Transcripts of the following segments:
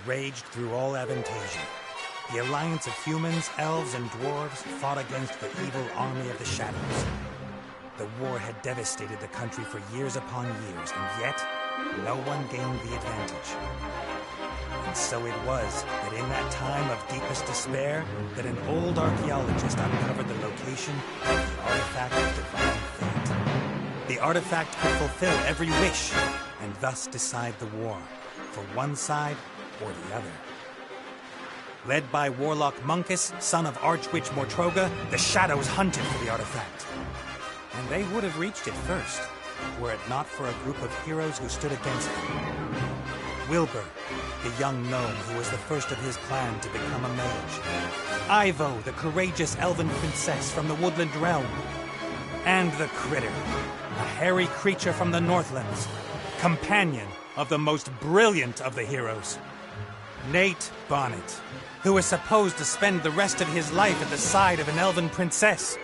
raged through all Avantasia. The alliance of humans, elves, and dwarves fought against the evil army of the Shadows. The war had devastated the country for years upon years, and yet, no one gained the advantage. And so it was that in that time of deepest despair, that an old archaeologist uncovered the location of the artifact of divine fate. The artifact could fulfill every wish, and thus decide the war, for one side or the other. Led by Warlock Munkus, son of Archwitch Mortroga, the Shadows hunted for the artifact. And they would have reached it first, were it not for a group of heroes who stood against them. Wilbur, the young gnome who was the first of his clan to become a mage. Ivo, the courageous elven princess from the Woodland Realm. And the Critter, a hairy creature from the Northlands, companion of the most brilliant of the heroes. Nate Bonnet, who was supposed to spend the rest of his life at the side of an elven princess,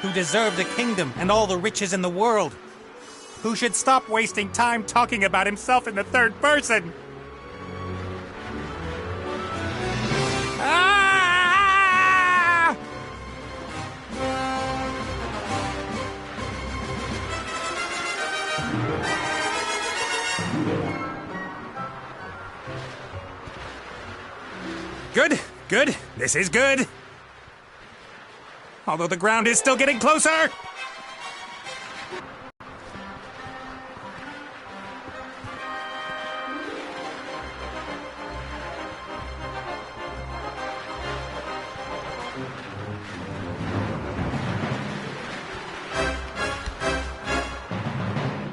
who deserved a kingdom and all the riches in the world, who should stop wasting time talking about himself in the third person. Ah! Good, good. This is good. Although the ground is still getting closer.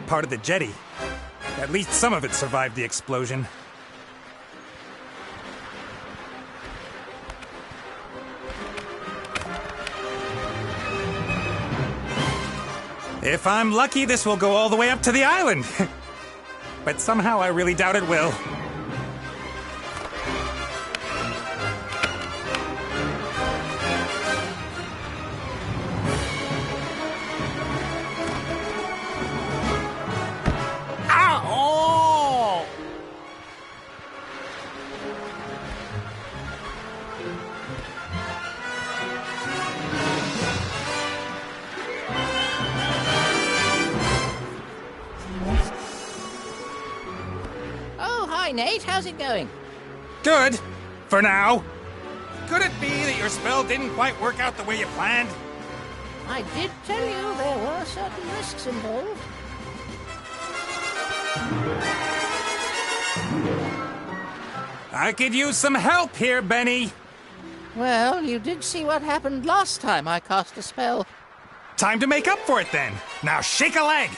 Part of the jetty. At least some of it survived the explosion. If I'm lucky, this will go all the way up to the island. But somehow I really doubt it will. Ow! Hi, Nate. How's it going? Good. For now. Could it be that your spell didn't quite work out the way you planned? I did tell you there were certain risks involved. I could use some help here, Benny. Well, you did see what happened last time I cast a spell. Time to make up for it, then. Now shake a leg.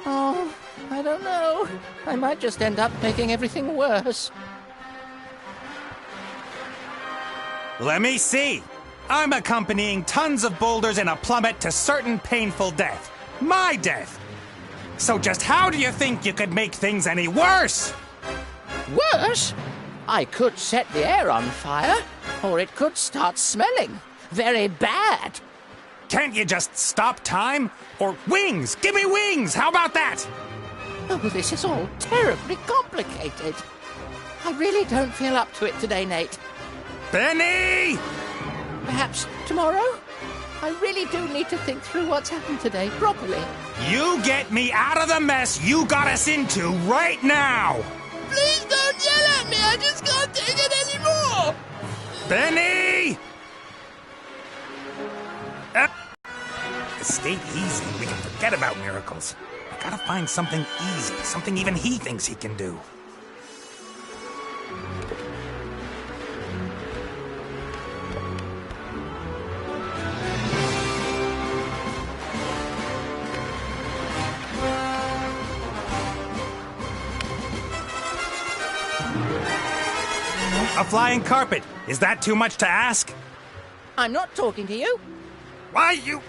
Oh, I don't know. I might just end up making everything worse. Let me see. I'm accompanying tons of boulders in a plummet to certain painful death. My death. So just how do you think you could make things any worse? Worse? I could set the air on fire, or it could start smelling. Very bad. Can't you just stop time? Or wings! Give me wings! How about that? Oh, this is all terribly complicated. I really don't feel up to it today, Nate. Benny! Perhaps tomorrow? I really do need to think through what's happened today properly. You get me out of the mess you got us into right now! Please don't yell at me! I just can't take it anymore! Benny! Stay easy. We can forget about miracles. I gotta find something easy, something even he thinks he can do. A flying carpet. Is that too much to ask? I'm not talking to you. Why, you...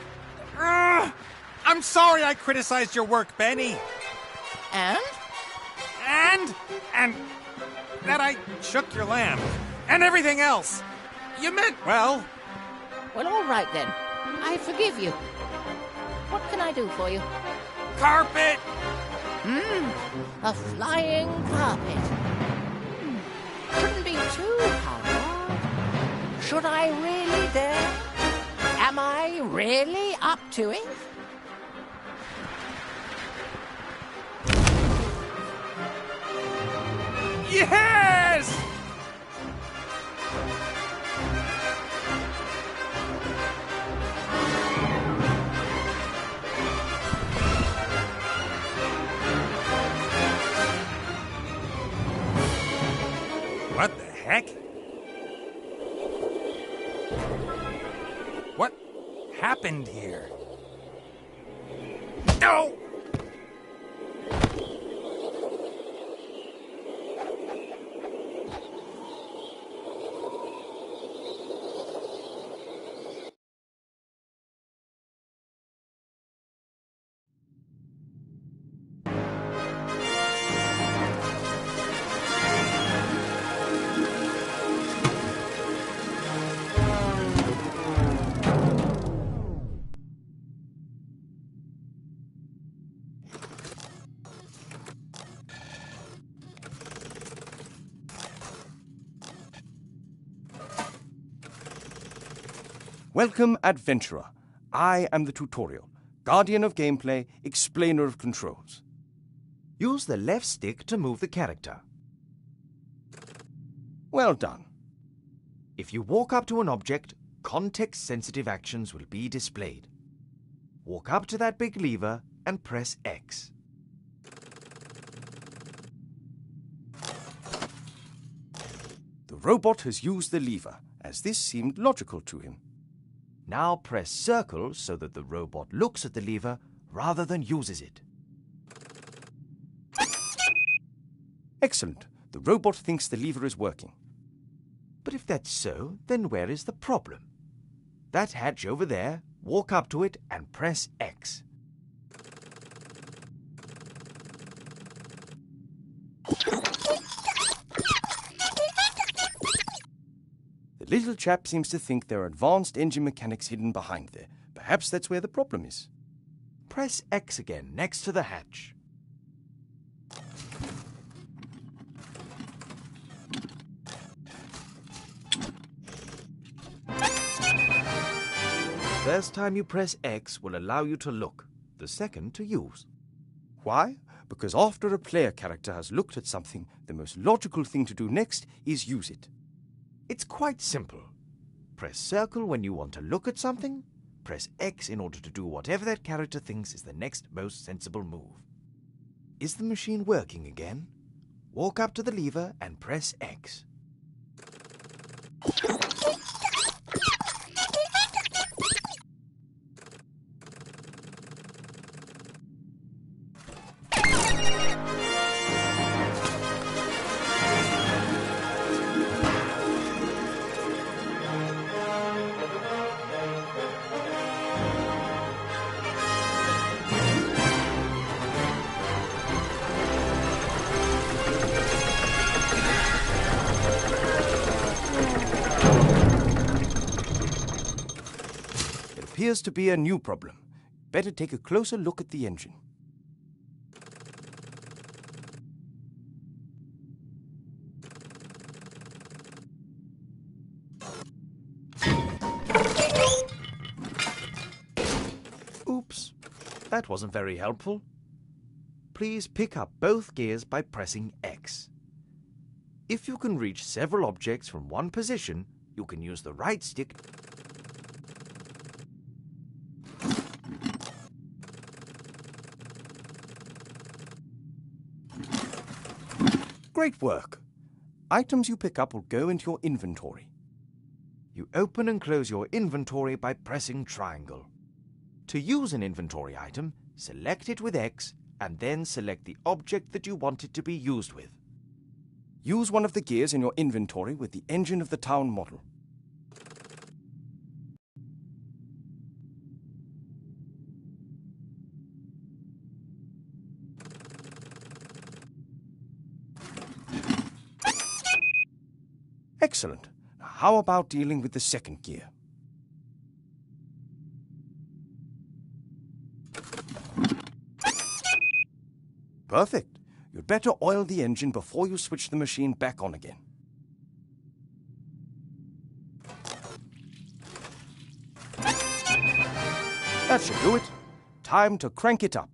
I'm sorry I criticized your work, Benny. And? And that I shook your lamb. And everything else. You meant well. Well, all right then. I forgive you. What can I do for you? Carpet! A flying carpet. Shouldn't be too hard. Should I really dare? Am I really up to it? Yes! What the heck? What happened here? No! Welcome, Adventurer. I am the tutorial, guardian of gameplay, explainer of controls. Use the left stick to move the character. Well done. If you walk up to an object, context-sensitive actions will be displayed. Walk up to that big lever and press X. The robot has used the lever, as this seemed logical to him. Now press circle so that the robot looks at the lever rather than uses it. Excellent. The robot thinks the lever is working. But if that's so, then where is the problem? That hatch over there, walk up to it and press X. The little chap seems to think there are advanced engine mechanics hidden behind there. Perhaps that's where the problem is. Press X again next to the hatch. The first time you press X will allow you to look, the second to use. Why? Because after a player character has looked at something, the most logical thing to do next is use it. It's quite simple. Press circle when you want to look at something. Press X in order to do whatever that character thinks is the next most sensible move. Is the machine working again? Walk up to the lever and press X. Appears to be a new problem. Better take a closer look at the engine. Oops, that wasn't very helpful. Please pick up both gears by pressing X. If you can reach several objects from one position, you can use the right stick. Great work. Items you pick up will go into your inventory. You open and close your inventory by pressing triangle. To use an inventory item, select it with X and then select the object that you want it to be used with. Use one of the gears in your inventory with the engine of the town model. Excellent. Now, how about dealing with the second gear? Perfect. You'd better oil the engine before you switch the machine back on again. That should do it. Time to crank it up.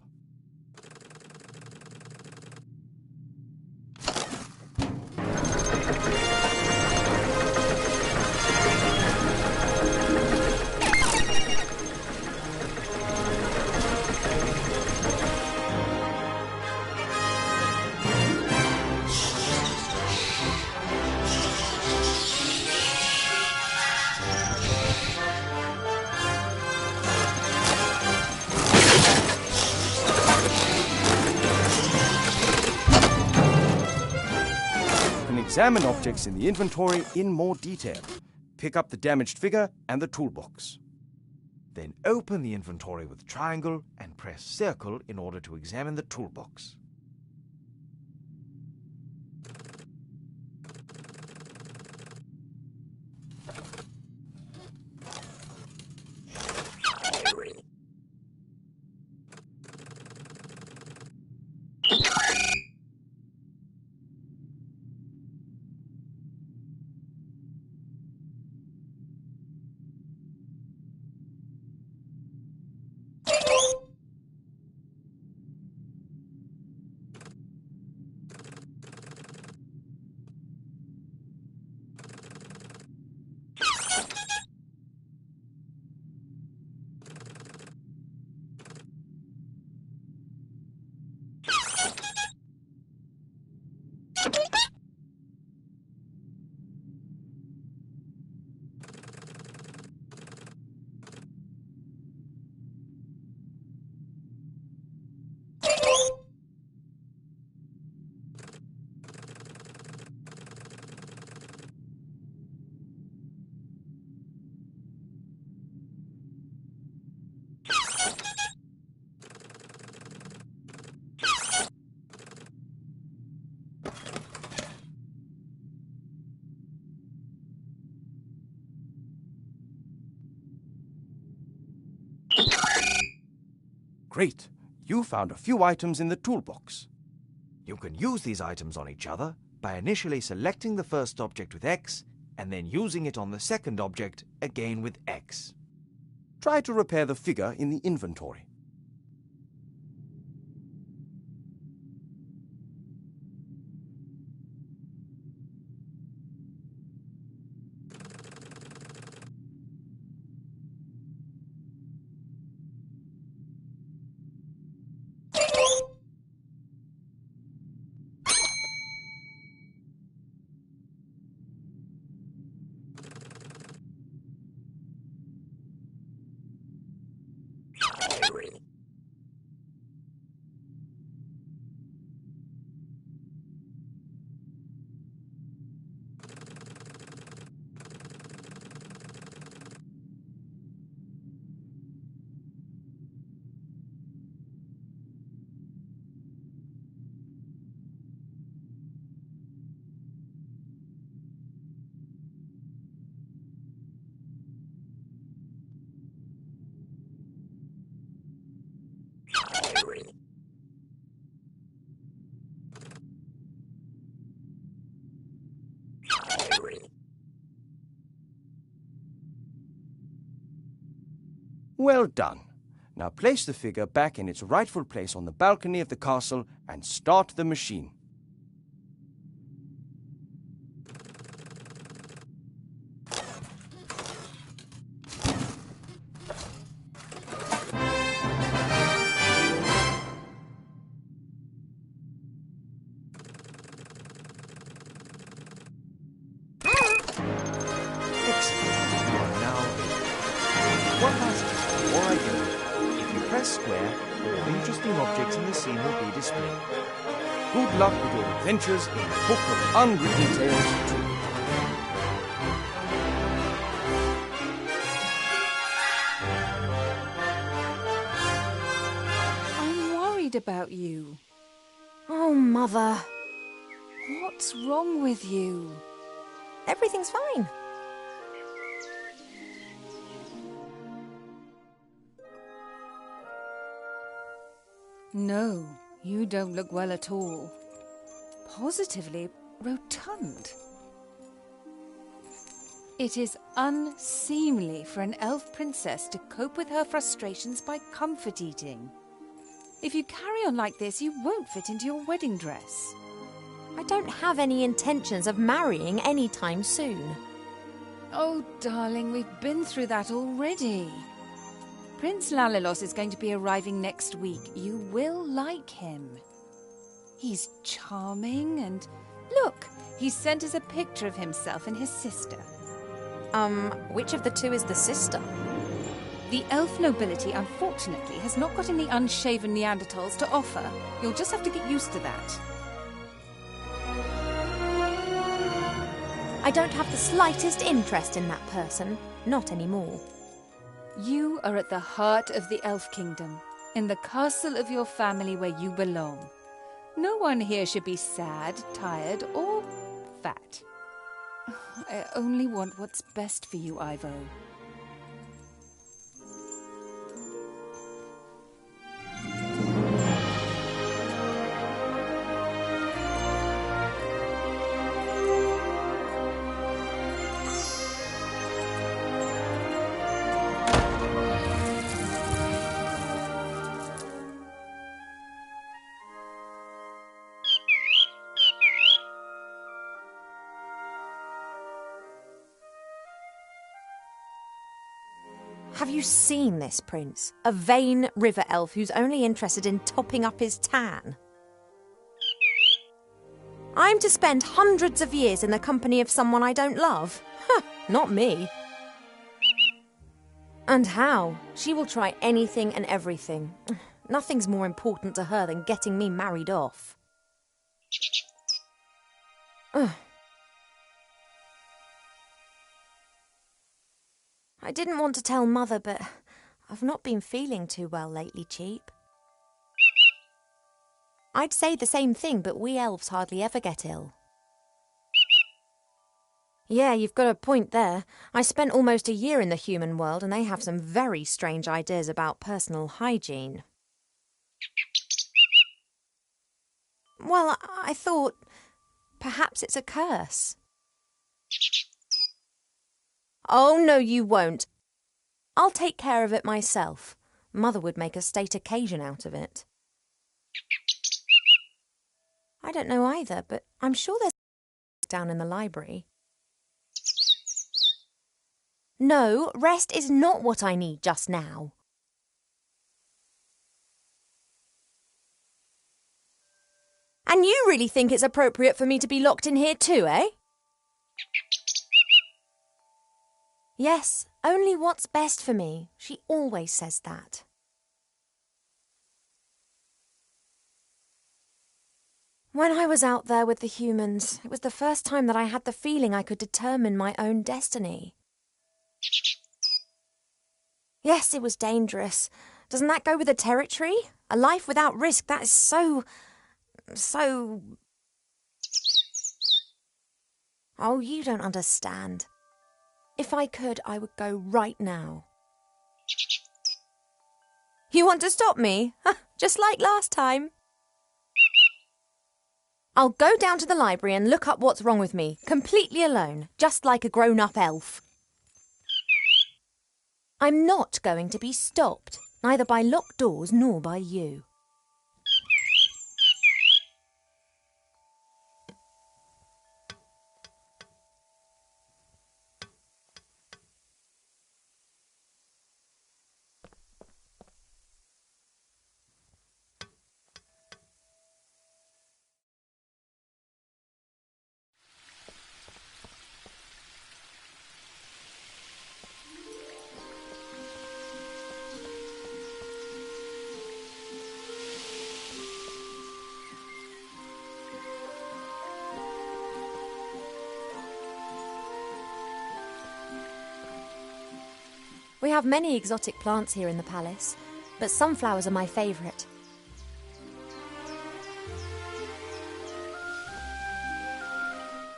Examine objects in the inventory in more detail. Pick up the damaged figure and the toolbox. Then open the inventory with triangle and press circle in order to examine the toolbox. Great! You found a few items in the toolbox. You can use these items on each other by initially selecting the first object with X and then using it on the second object again with X. Try to repair the figure in the inventory. Well done. Now place the figure back in its rightful place on the balcony of the castle and start the machine. One last tip before I go. If you press square, all interesting objects in the scene will be displayed. Good luck with your adventures in the Book of Unwritten Tales 2. I'm worried about you. Oh, Mother. What's wrong with you? Everything's fine. No, you don't look well at all. Positively rotund. It is unseemly for an elf princess to cope with her frustrations by comfort eating. If you carry on like this, you won't fit into your wedding dress. I don't have any intentions of marrying anytime soon. Oh, darling, we've been through that already. Prince Lalilos is going to be arriving next week. You will like him. He's charming and... Look, he sent us a picture of himself and his sister. Which of the two is the sister? The elf nobility, unfortunately, has not got any unshaven Neanderthals to offer. You'll just have to get used to that. I don't have the slightest interest in that person. Not anymore. You are at the heart of the Elf Kingdom, in the castle of your family where you belong. No one here should be sad, tired, or fat. I only want what's best for you, Ivo. Have you seen this prince? A vain river elf who's only interested in topping up his tan. I'm to spend hundreds of years in the company of someone I don't love? Not me. And how? She will try anything and everything. Nothing's more important to her than getting me married off. I didn't want to tell Mother, but I've not been feeling too well lately, Cheap. I'd say the same thing, but we elves hardly ever get ill. Yeah, you've got a point there. I spent almost a year in the human world, and they have some very strange ideas about personal hygiene. Well, I thought perhaps it's a curse. Oh, no, you won't. I'll take care of it myself. Mother would make a state occasion out of it. I don't know either, but I'm sure there's down in the library. No, rest is not what I need just now. And you really think it's appropriate for me to be locked in here too, eh? Yes, only what's best for me. She always says that. When I was out there with the humans, it was the first time that I had the feeling I could determine my own destiny. Yes, it was dangerous. Doesn't that go with the territory? A life without risk, that is so... Oh, you don't understand. If I could, I would go right now. You want to stop me? Just like last time. I'll go down to the library and look up what's wrong with me, completely alone, just like a grown-up elf. I'm not going to be stopped, neither by locked doors nor by you. We have many exotic plants here in the palace, but sunflowers are my favourite.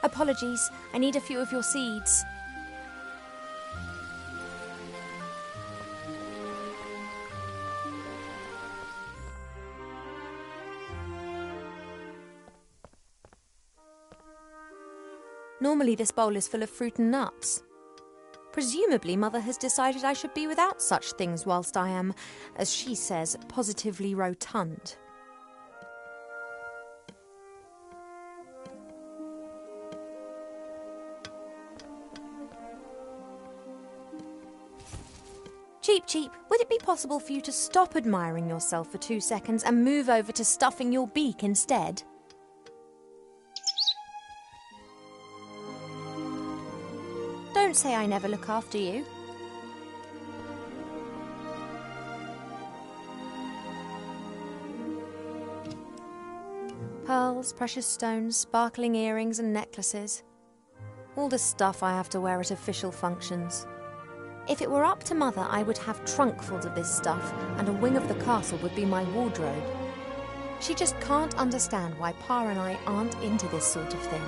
Apologies, I need a few of your seeds. Normally this bowl is full of fruit and nuts. Presumably, Mother has decided I should be without such things whilst I am, as she says, positively rotund. Cheep Cheep, would it be possible for you to stop admiring yourself for 2 seconds and move over to stuffing your beak instead? Don't say I never look after you. Pearls, precious stones, sparkling earrings and necklaces. All the stuff I have to wear at official functions. If it were up to Mother, I would have trunkfuls of this stuff, and a wing of the castle would be my wardrobe. She just can't understand why Pa and I aren't into this sort of thing.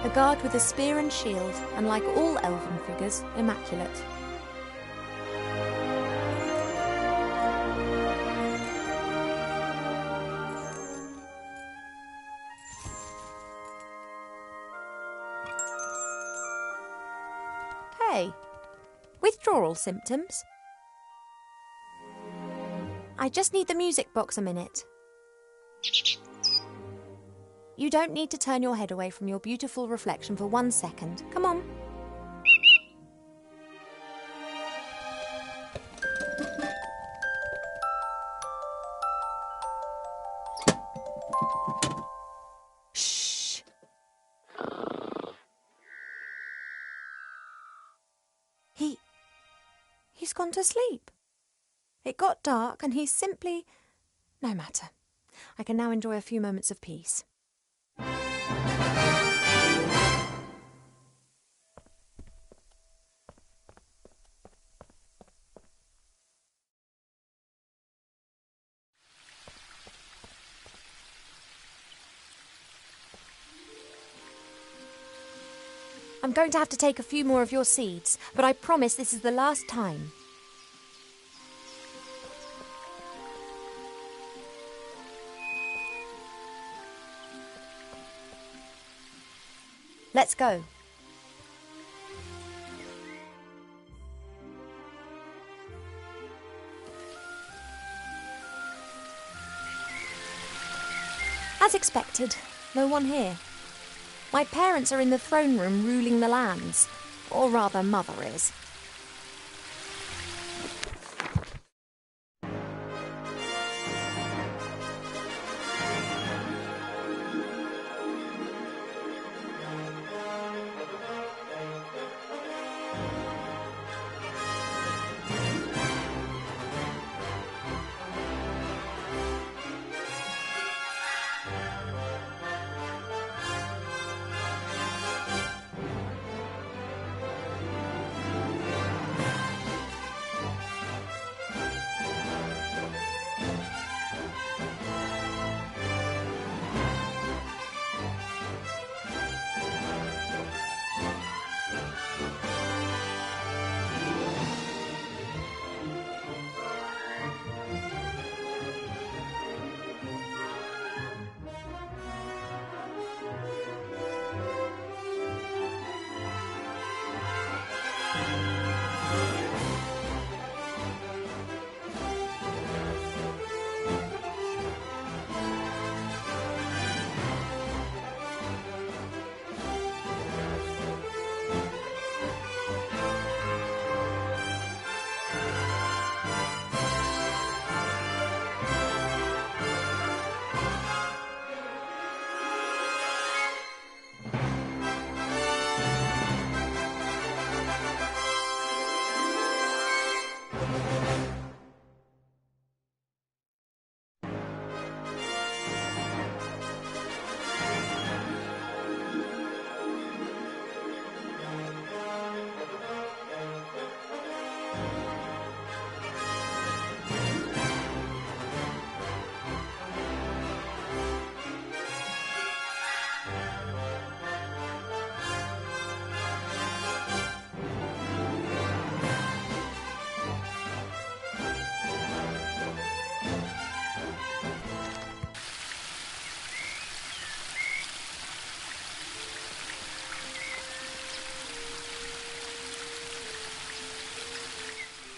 A guard with a spear and shield, and like all elven figures, immaculate. Hey, withdrawal symptoms? I just need the music box a minute. You don't need to turn your head away from your beautiful reflection for 1 second. Come on. Shh. He's gone to sleep. It got dark and he's simply... No matter. I can now enjoy a few moments of peace. I'm going to have to take a few more of your seeds, but I promise this is the last time. Let's go. As expected, no one here. My parents are in the throne room ruling the lands, or rather Mother is.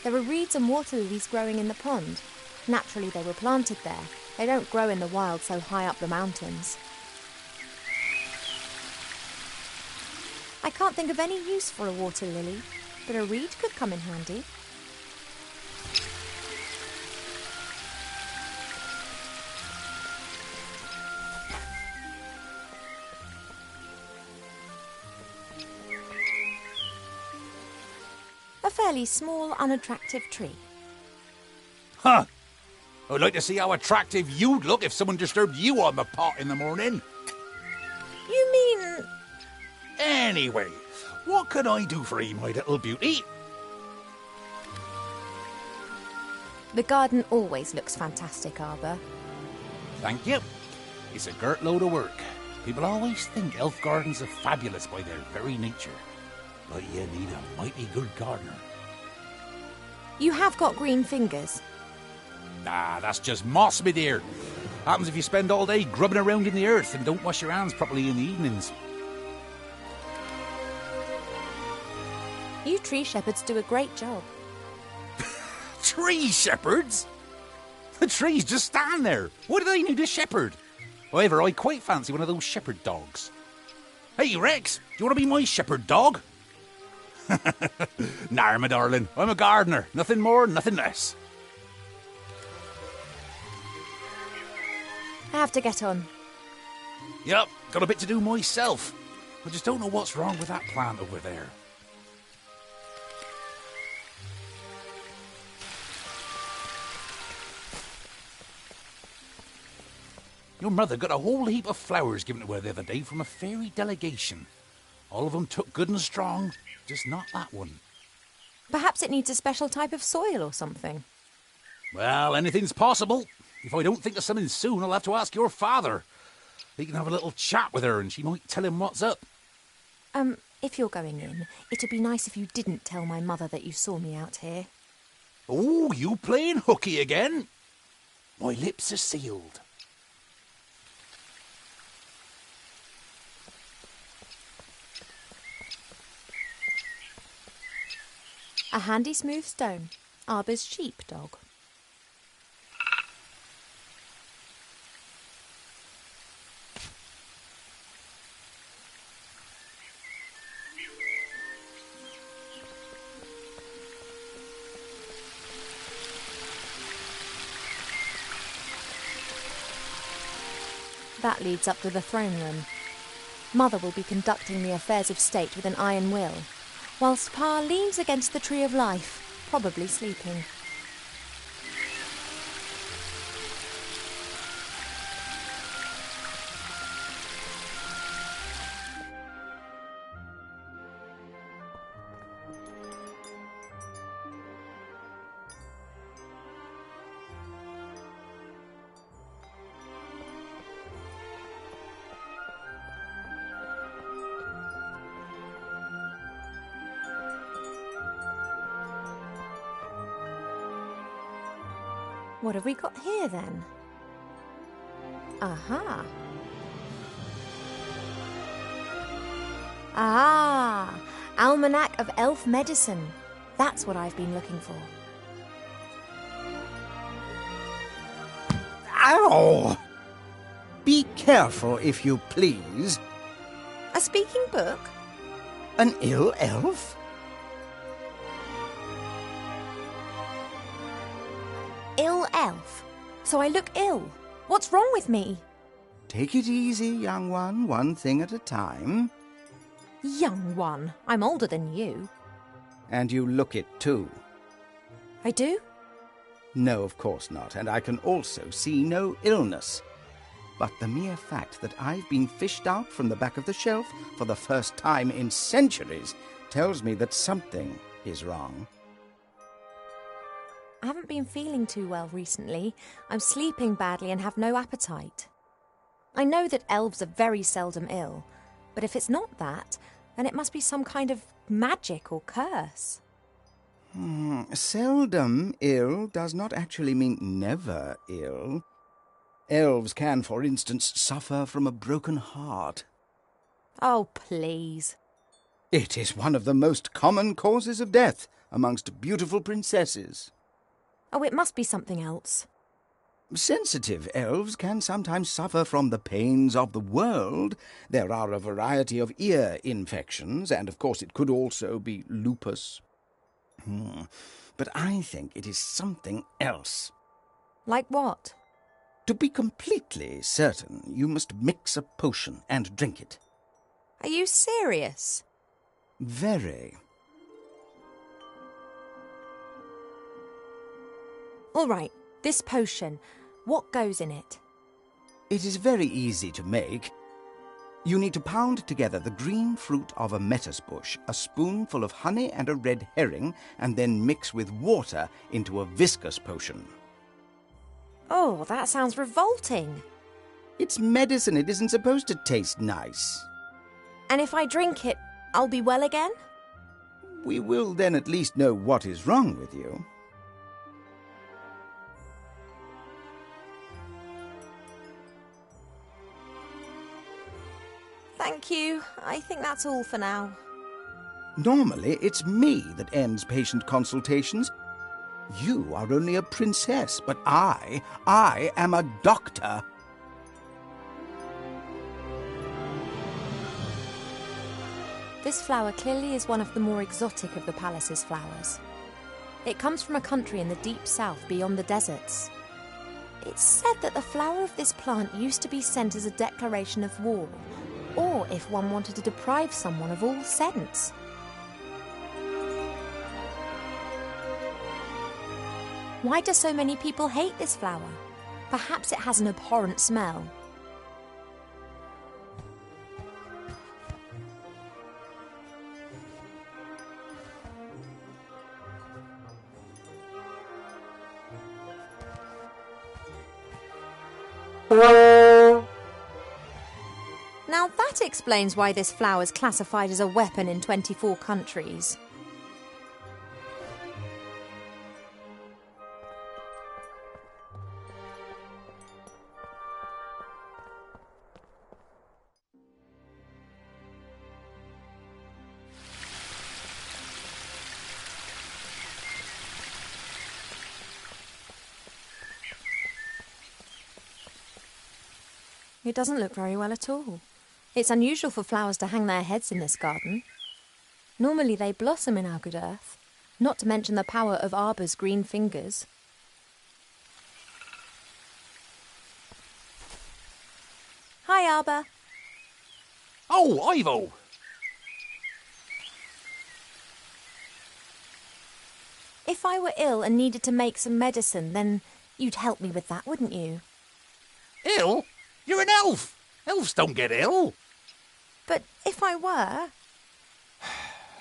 There are reeds and water lilies growing in the pond. Naturally, they were planted there. They don't grow in the wild so high up the mountains. I can't think of any use for a water lily, but a reed could come in handy. A fairly small, unattractive tree. Huh. I'd like to see how attractive you'd look if someone disturbed you on the pot in the morning. You mean... Anyway, what can I do for you, my little beauty? The garden always looks fantastic, Arbor. Thank you. It's a girt load of work. People always think elf gardens are fabulous by their very nature. But you need a mighty good gardener. You have got green fingers. Ah, that's just moss, my dear. Happens if you spend all day grubbing around in the earth and don't wash your hands properly in the evenings. You tree shepherds do a great job. Tree shepherds? The trees just stand there. Why do they need a shepherd? However, I quite fancy one of those shepherd dogs. Hey, Rex, do you want to be my shepherd dog? Nah, my darling, I'm a gardener. Nothing more, nothing less. I have to get on. Yep, got a bit to do myself. I just don't know what's wrong with that plant over there. Your mother got a whole heap of flowers given to her the other day from a fairy delegation. All of them took good and strong, just not that one. Perhaps it needs a special type of soil or something. Well, anything's possible. If I don't think of something soon, I'll have to ask your father. He can have a little chat with her and she might tell him what's up. If you're going in, it'd be nice if you didn't tell my mother that you saw me out here. Oh, you playing hooky again? My lips are sealed. A handy smooth stone, Arbor's sheepdog. That leads up to the throne room. Mother will be conducting the affairs of state with an iron will, whilst Pa leans against the tree of life, probably sleeping. What have we got here, then? Aha! Ah! Almanac of Elf Medicine. That's what I've been looking for. Ow! Be careful, if you please. A speaking book? An ill elf? Ill elf? So I look ill. What's wrong with me? Take it easy, young one thing at a time. Young one. I'm older than you. And you look it too. I do? No, of course not, and I can also see no illness. But the mere fact that I've been fished out from the back of the shelf for the first time in centuries tells me that something is wrong. I haven't been feeling too well recently. I'm sleeping badly and have no appetite. I know that elves are very seldom ill, but if it's not that, then it must be some kind of magic or curse. Seldom ill does not actually mean never ill. Elves can, for instance, suffer from a broken heart. Oh, please. It is one of the most common causes of death, amongst beautiful princesses. Oh, it must be something else. Sensitive elves can sometimes suffer from the pains of the world. There are a variety of ear infections, and of course it could also be lupus. But I think it is something else. Like what? To be completely certain, you must mix a potion and drink it. Are you serious? Very. All right, this potion, what goes in it? It is very easy to make. You need to pound together the green fruit of a metis bush, a spoonful of honey and a red herring, and then mix with water into a viscous potion. Oh, that sounds revolting. It's medicine. It isn't supposed to taste nice. And if I drink it, I'll be well again? We will then at least know what is wrong with you. Thank you. I think that's all for now. Normally, it's me that ends patient consultations. You are only a princess, but I am a doctor. This flower clearly is one of the more exotic of the palace's flowers. It comes from a country in the deep south beyond the deserts. It's said that the flower of this plant used to be sent as a declaration of war, or if one wanted to deprive someone of all sense. Why do so many people hate this flower? Perhaps it has an abhorrent smell. Now that explains why this flower is classified as a weapon in 24 countries. It doesn't look very well at all. It's unusual for flowers to hang their heads in this garden. Normally they blossom in our good earth, not to mention the power of Arbor's green fingers. Hi, Arbor. Oh, Ivo! If I were ill and needed to make some medicine, then you'd help me with that, wouldn't you? Ill? You're an elf! Elves don't get ill! But if I were...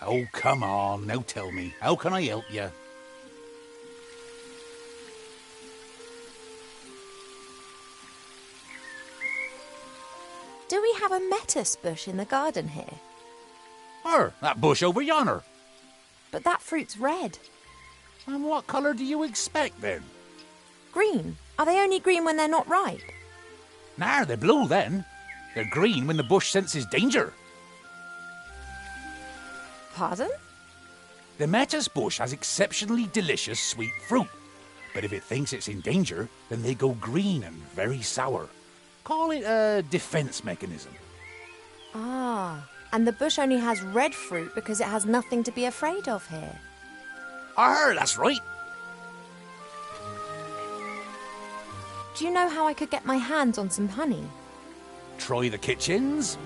Oh, come on, now tell me. How can I help you? Do we have a metis bush in the garden here? That bush over yonder. But that fruit's red. And what colour do you expect, then? Green. Are they only green when they're not ripe? Nah, they're blue then. They're green when the bush senses danger. Pardon? The metis bush has exceptionally delicious sweet fruit. But if it thinks it's in danger, then they go green and very sour. Call it a defence mechanism. Ah, and the bush only has red fruit because it has nothing to be afraid of here. That's right. Do you know how I could get my hands on some honey? Try the kitchens.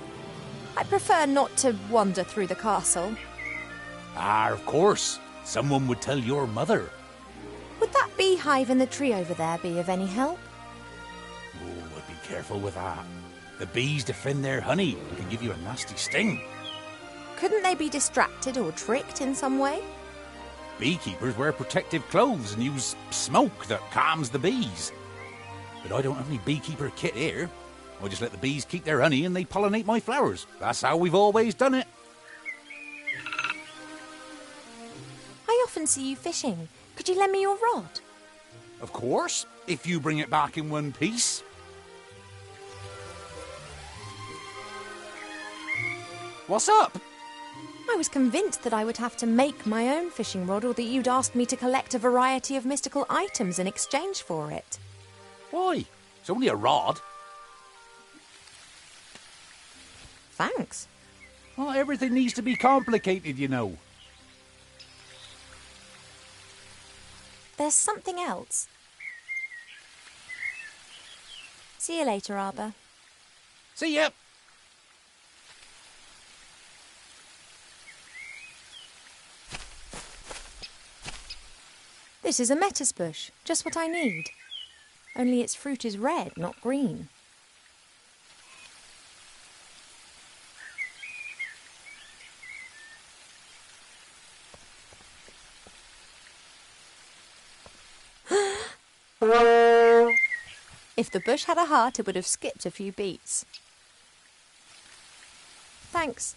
I prefer not to wander through the castle. Of course. Someone would tell your mother. Would that beehive in the tree over there be of any help? Oh, but be careful with that. The bees defend their honey and can give you a nasty sting. Couldn't they be distracted or tricked in some way? Beekeepers wear protective clothes and use smoke that calms the bees. But I don't have any beekeeper kit here. I just let the bees keep their honey and they pollinate my flowers. That's how we've always done it. I often see you fishing. Could you lend me your rod? Of course, if you bring it back in one piece. What's up? I was convinced that I would have to make my own fishing rod or that you'd ask me to collect a variety of mystical items in exchange for it. Why? It's only a rod. Thanks. Not everything needs to be complicated, you know. There's something else. See you later, Arbor. See ya! This is a lettuce bush, just what I need. Only its fruit is red, not green. If the bush had a heart, it would have skipped a few beats. Thanks.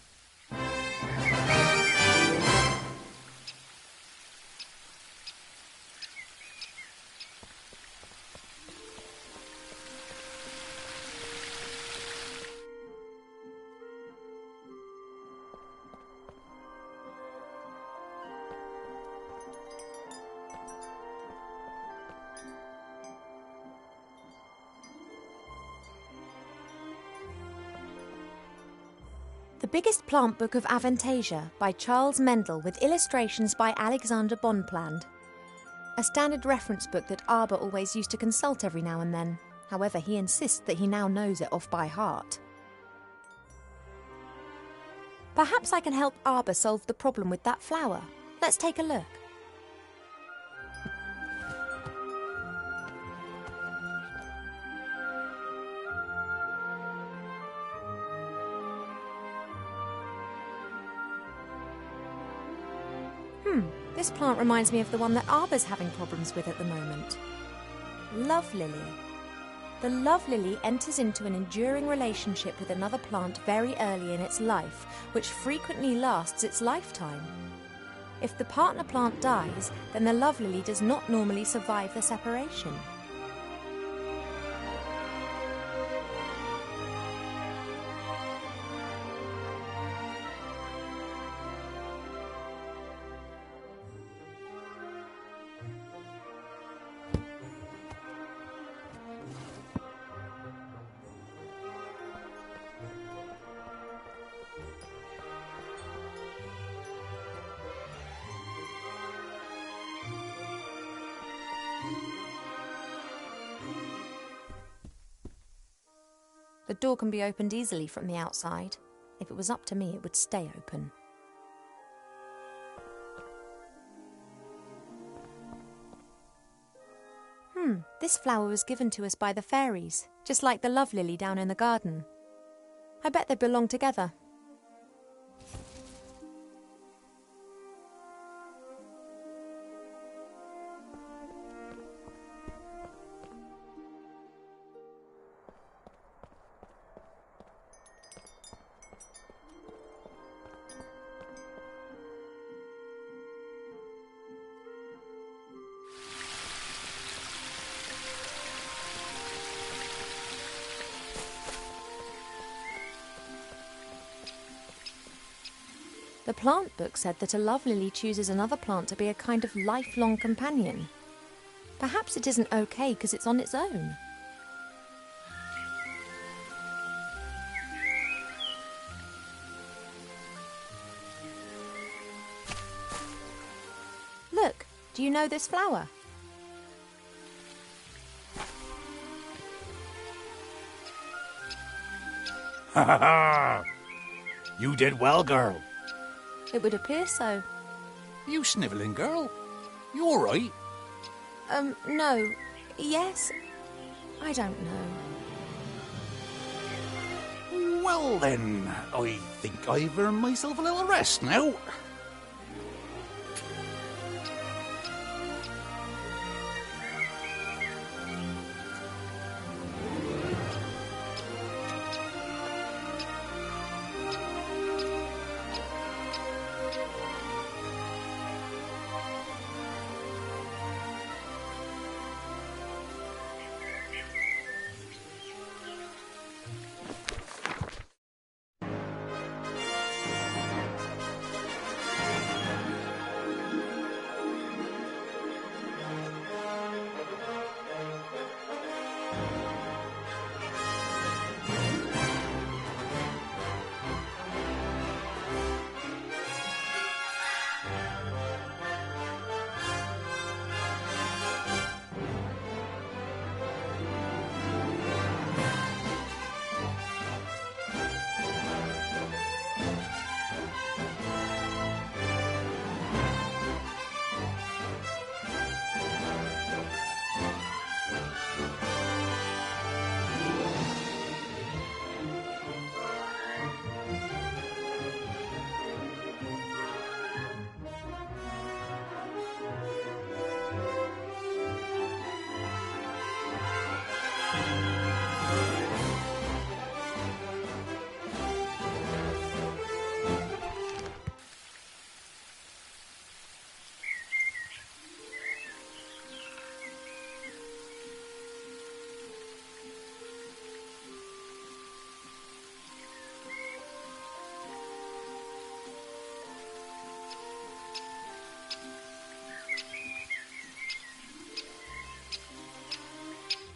The Biggest Plant Book of Avantasia by Charles Mendel with illustrations by Alexander Bonpland. A standard reference book that Arbor always used to consult every now and then. However, he insists that he now knows it off by heart. Perhaps I can help Arbor solve the problem with that flower. Let's take a look. This plant reminds me of the one that Arbor's having problems with at the moment. Love Lily. The love lily enters into an enduring relationship with another plant very early in its life, which frequently lasts its lifetime. If the partner plant dies, then the love lily does not normally survive the separation. The door can be opened easily from the outside. If it was up to me, it would stay open. This flower was given to us by the fairies, just like the love lily down in the garden. I bet they belong together. The plant book said that a love lily chooses another plant to be a kind of lifelong companion. Perhaps it isn't okay because it's on its own. Look, do you know this flower? Ha ha ha! You did well, girl. It would appear so. You snivelling girl? You all right? No. Yes? I don't know. Well then, I think I've earned myself a little rest now.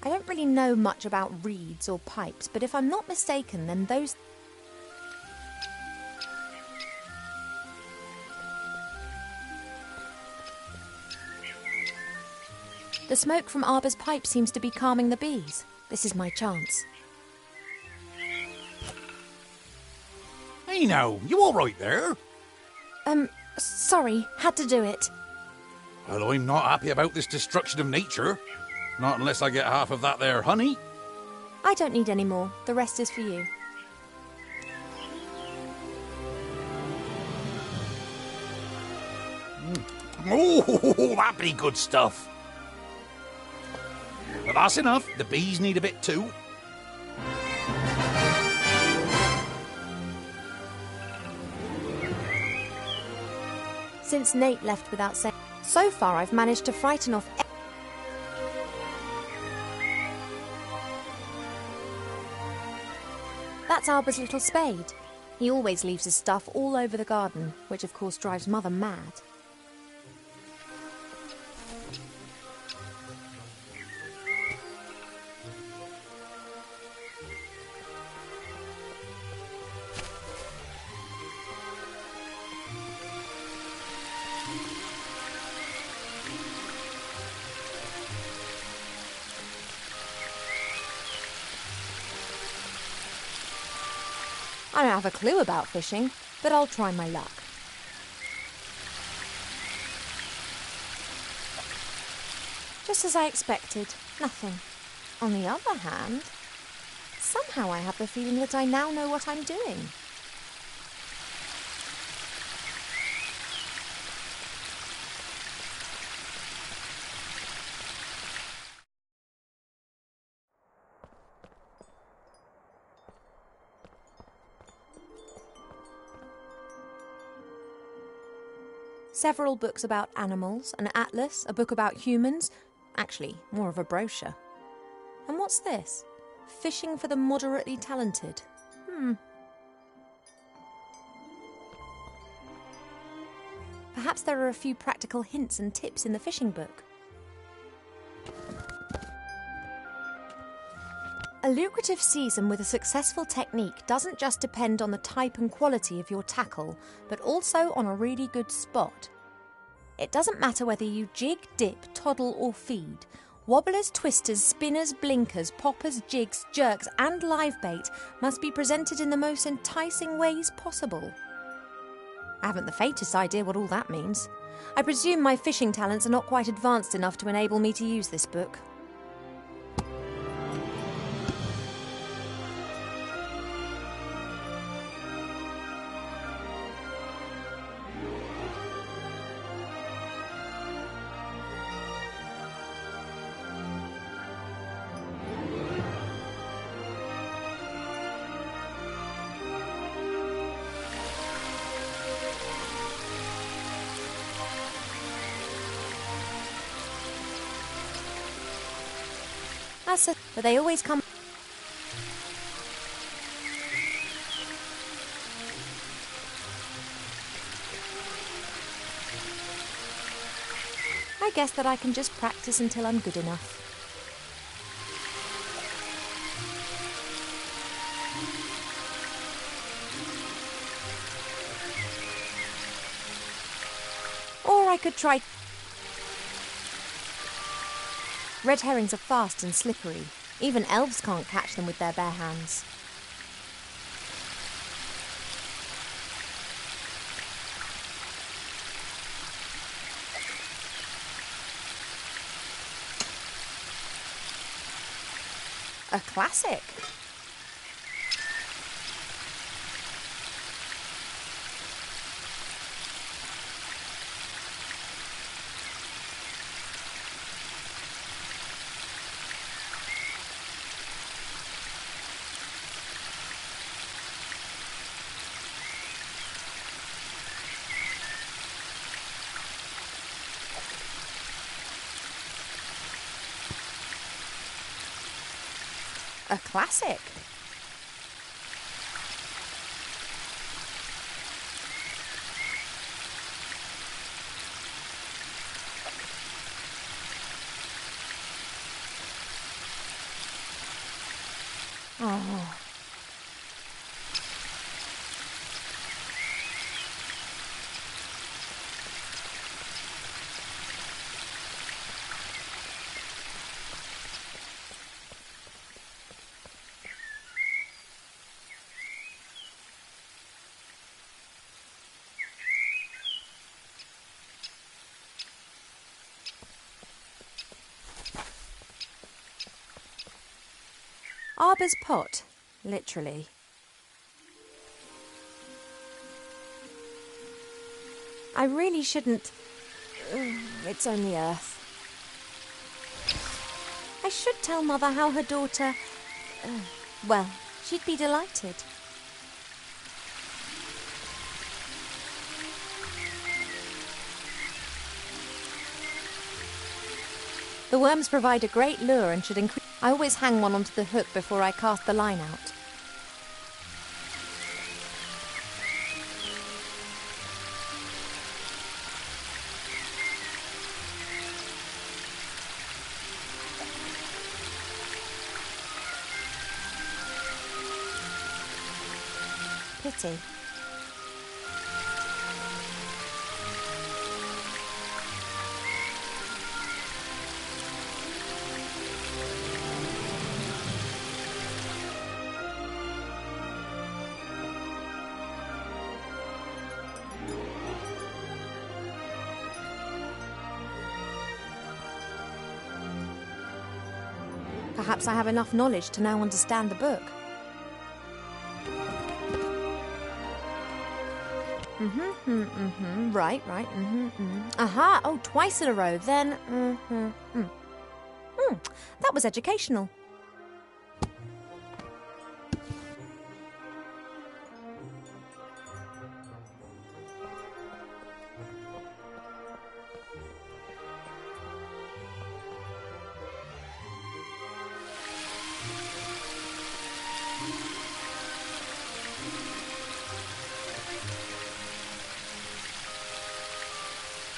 I don't really know much about reeds or pipes, but if I'm not mistaken, then those... The smoke from Arbor's pipe seems to be calming the bees. This is my chance. Hey now, you all right there? Sorry, had to do it. Well, I'm not happy about this destruction of nature. Not unless I get half of that there honey. I don't need any more. The rest is for you. Oh, that'd be good stuff. But that's enough. The bees need a bit too. Since Nate left without saying... So far, I've managed to frighten off... That's Arbor's little spade. He always leaves his stuff all over the garden, which of course drives Mother mad. I don't have a clue about fishing, but I'll try my luck. Just as I expected, nothing. On the other hand, somehow I have the feeling that I now know what I'm doing. Several books about animals, an atlas, a book about humans. Actually, more of a brochure. And what's this? Fishing for the moderately talented. Perhaps there are a few practical hints and tips in the fishing book. A lucrative season with a successful technique doesn't just depend on the type and quality of your tackle, but also on a really good spot. It doesn't matter whether you jig, dip, toddle or feed. Wobblers, twisters, spinners, blinkers, poppers, jigs, jerks and live bait must be presented in the most enticing ways possible. I haven't the faintest idea what all that means. I presume my fishing talents are not quite advanced enough to enable me to use this book. But they always come... I guess that I can just practice until I'm good enough. Or I could try... Red herrings are fast and slippery. Even elves can't catch them with their bare hands. A classic. A classic. Oh. Arbor's pot, literally. I really shouldn't... it's only Earth. I should tell Mother how her daughter... well, she'd be delighted. The worms provide a great lure and should increase... I always hang one onto the hook before I cast the line out. Pity. Perhaps I have enough knowledge to now understand the book. Right. Aha! Oh, twice in a row. Then, that was educational.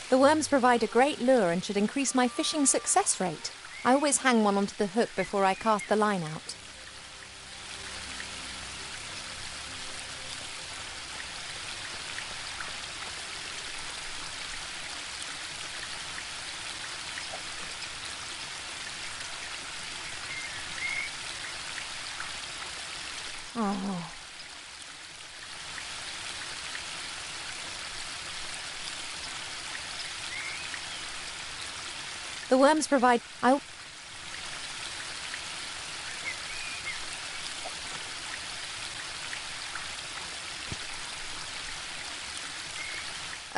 The worms provide a great lure and should increase my fishing success rate. I always hang one onto the hook before I cast the line out. Oh. The worms provide... A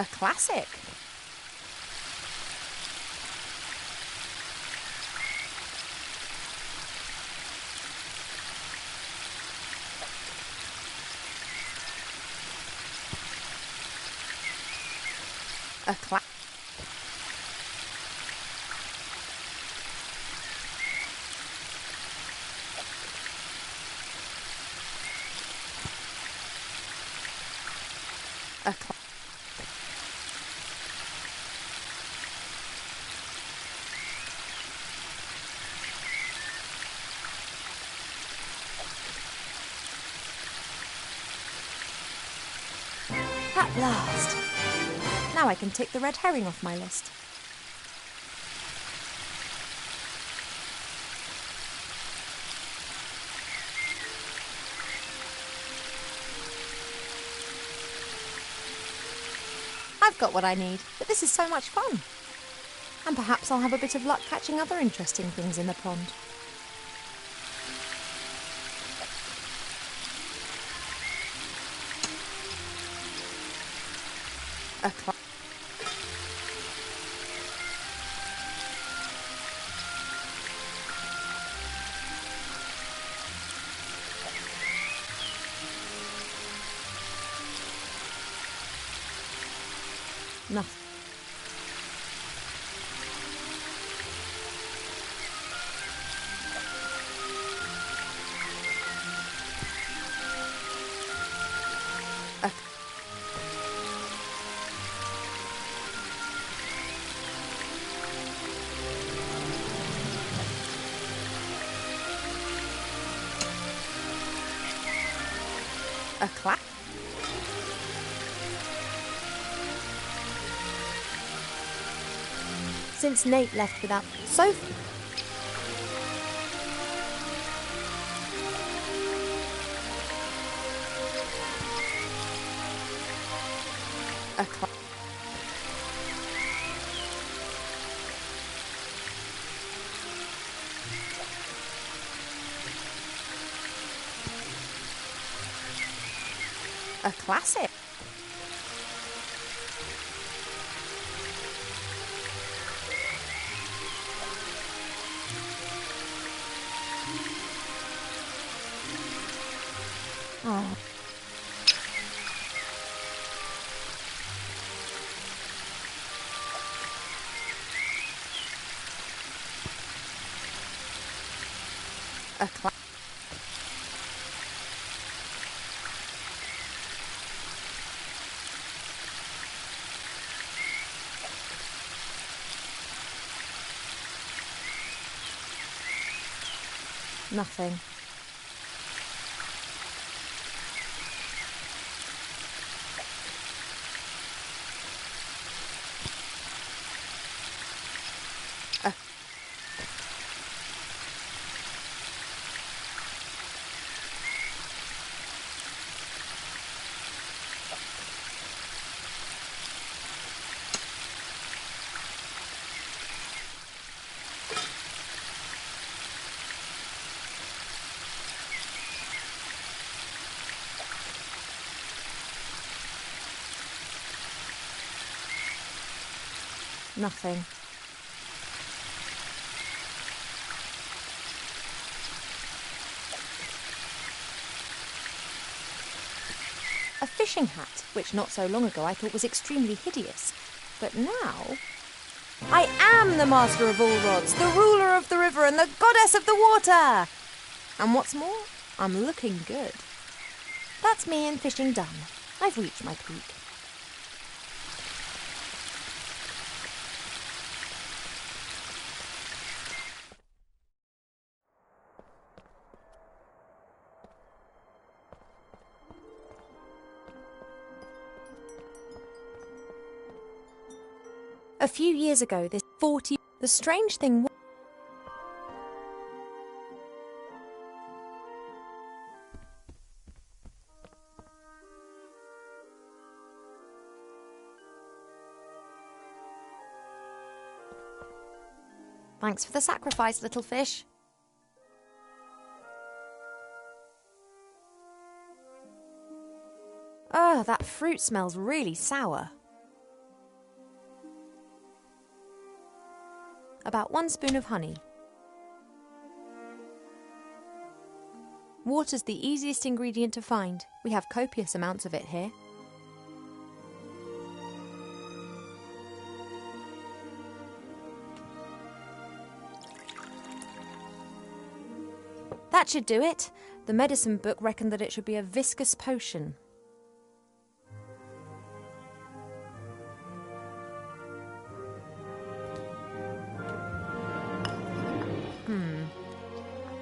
classic. A classic. At last. Now I can tick the red herring off my list. I've got what I need, but this is so much fun. And perhaps I'll have a bit of luck catching other interesting things in the pond. Nothing. A clap. Since Nate left without Sophie. A clap. A classic. Oh. A clap. Nothing. Nothing. A fishing hat, which not so long ago I thought was extremely hideous. But now... I am the master of all rods, the ruler of the river and the goddess of the water! And what's more, I'm looking good. That's me and fishing done. I've reached my peak. A few years ago, this 40... The strange thing was... Thanks for the sacrifice, little fish. Oh, that fruit smells really sour. About 1 spoon of honey. Water's the easiest ingredient to find. We have copious amounts of it here. That should do it. The medicine book reckoned that it should be a viscous potion.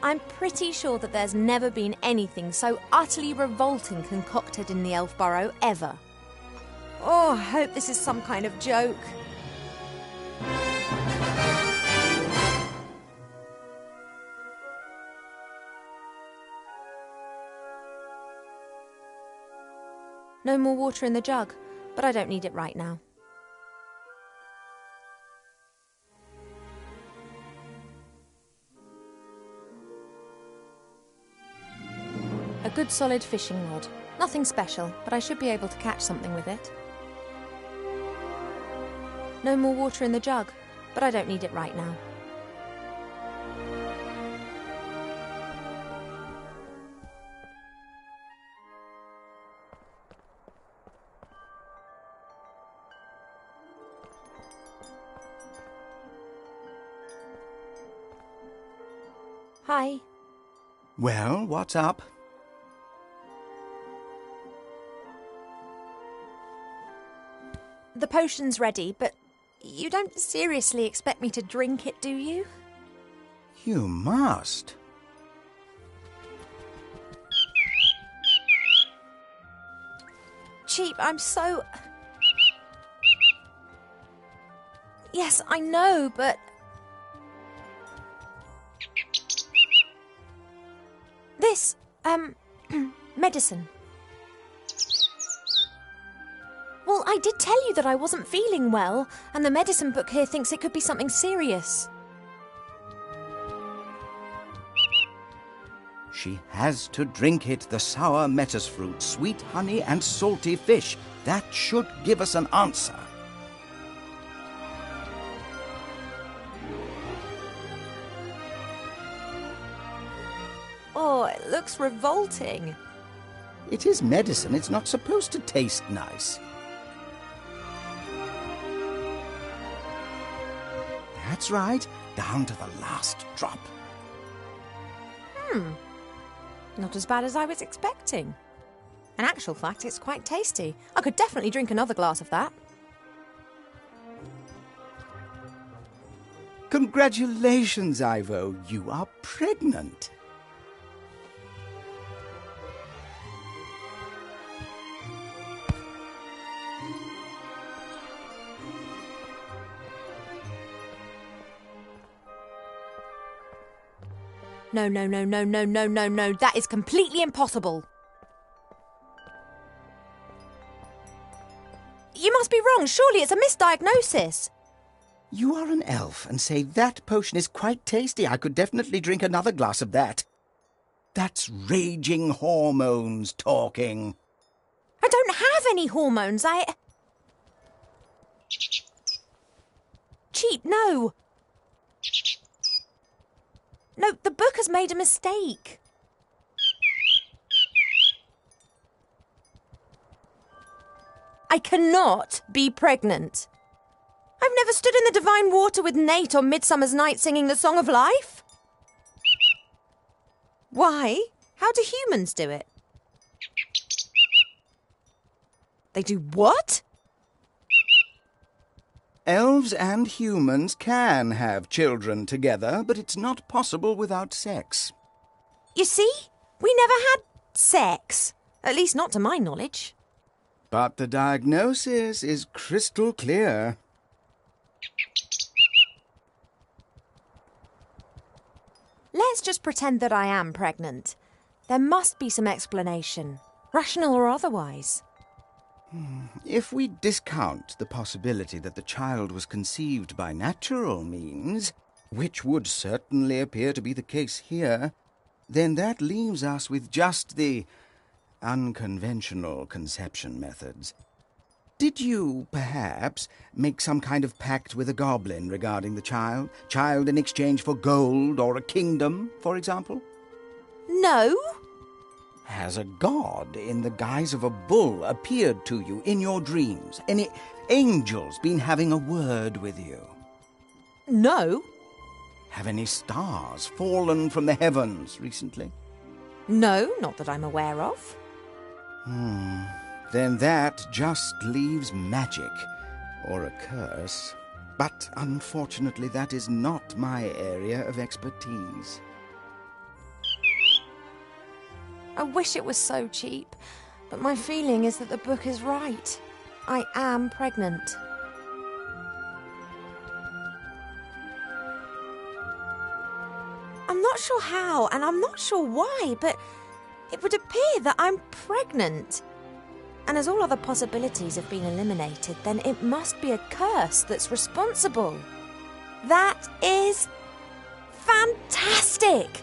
I'm pretty sure that there's never been anything so utterly revolting concocted in the Elf Burrow ever. Oh, I hope this is some kind of joke. No more water in the jug, but I don't need it right now. A good solid fishing rod. Nothing special, but I should be able to catch something with it. No more water in the jug, but I don't need it right now. Hi. Well, what's up? The potion's ready, but you don't seriously expect me to drink it, do you? You must. Cheap, I'm so... Yes, I know, but... This, medicine. Well, I did tell you that I wasn't feeling well, and the medicine book here thinks it could be something serious. She has to drink it, the sour metis fruit, sweet honey and salty fish. That should give us an answer. Oh, it looks revolting. It is medicine. It's not supposed to taste nice. That's right, down to the last drop. Not as bad as I was expecting. In actual fact, it's quite tasty. I could definitely drink another glass of that. Congratulations, Ivo. You are pregnant. No. That is completely impossible. You must be wrong. Surely it's a misdiagnosis. You are an elf and say that potion is quite tasty. I could definitely drink another glass of that. That's raging hormones talking. I don't have any hormones. Cheap, no. No, the book has made a mistake. I cannot be pregnant. I've never stood in the divine water with Nate on Midsummer's Night singing the Song of Life. Why? How do humans do it? They do what? Elves and humans can have children together, but it's not possible without sex. You see? We never had sex. At least not to my knowledge. But the diagnosis is crystal clear. Let's just pretend that I am pregnant. There must be some explanation, rational or otherwise. If we discount the possibility that the child was conceived by natural means, which would certainly appear to be the case here, then that leaves us with just the unconventional conception methods. Did you, perhaps, make some kind of pact with a goblin regarding the child? Child in exchange for gold or a kingdom, for example? No. Has a god in the guise of a bull appeared to you in your dreams? Any angels been having a word with you? No. Have any stars fallen from the heavens recently? No, not that I'm aware of. Then that just leaves magic, or a curse. But unfortunately, that is not my area of expertise. I wish it was so cheap, but my feeling is that the book is right. I am pregnant. I'm not sure how, and I'm not sure why, but it would appear that I'm pregnant. And as all other possibilities have been eliminated, then it must be a curse that's responsible. That is fantastic!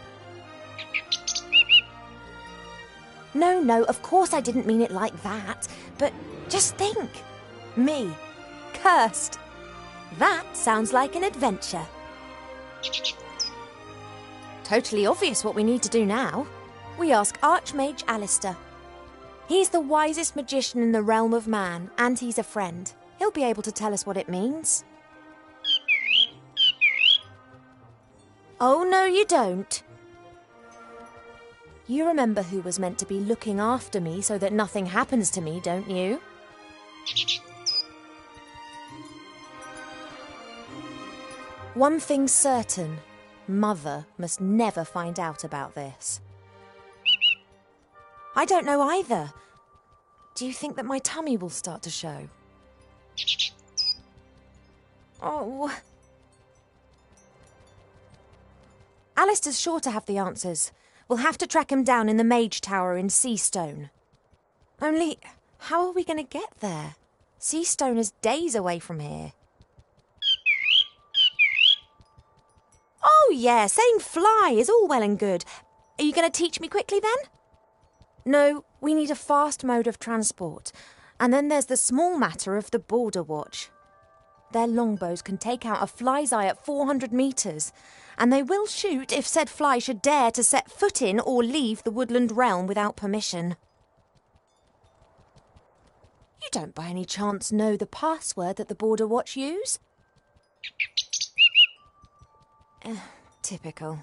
No, of course I didn't mean it like that. But just think. Me. Cursed. That sounds like an adventure. Totally obvious what we need to do now. We ask Archmage Alistair. He's the wisest magician in the realm of man, and he's a friend. He'll be able to tell us what it means. Oh, no, you don't. You remember who was meant to be looking after me so that nothing happens to me, don't you? One thing's certain. Mother must never find out about this. I don't know either. Do you think that my tummy will start to show? Oh. Alistair's sure to have the answers. We'll have to track him down in the Mage Tower in Seastone. Only, how are we going to get there? Seastone is days away from here. Oh, yeah, saying fly is all well and good. Are you going to teach me quickly then? No, we need a fast mode of transport. And then there's the small matter of the Border Watch. Their longbows can take out a fly's eye at 400 metres, and they will shoot if said fly should dare to set foot in or leave the woodland realm without permission. You don't by any chance know the password that the Border Watch use? Typical.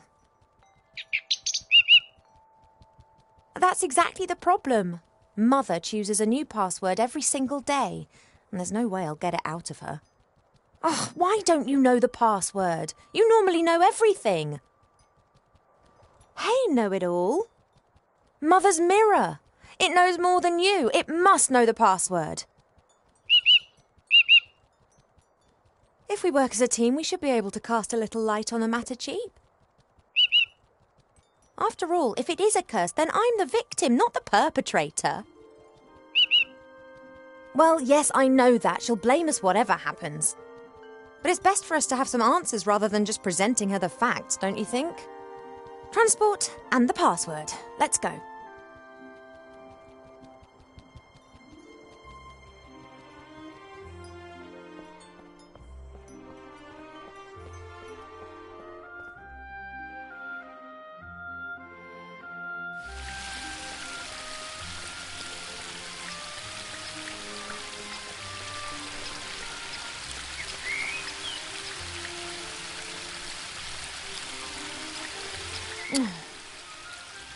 That's exactly the problem. Mother chooses a new password every single day, and there's no way I'll get it out of her. Oh, why don't you know the password? You normally know everything. Hey, know-it-all. Mother's mirror. It knows more than you. It must know the password. If we work as a team, we should be able to cast a little light on the matter cheap. After all, if it is a curse, then I'm the victim, not the perpetrator. Well, yes, I know that. She'll blame us whatever happens. But it's best for us to have some answers rather than just presenting her the facts, don't you think? Transport and the password. Let's go.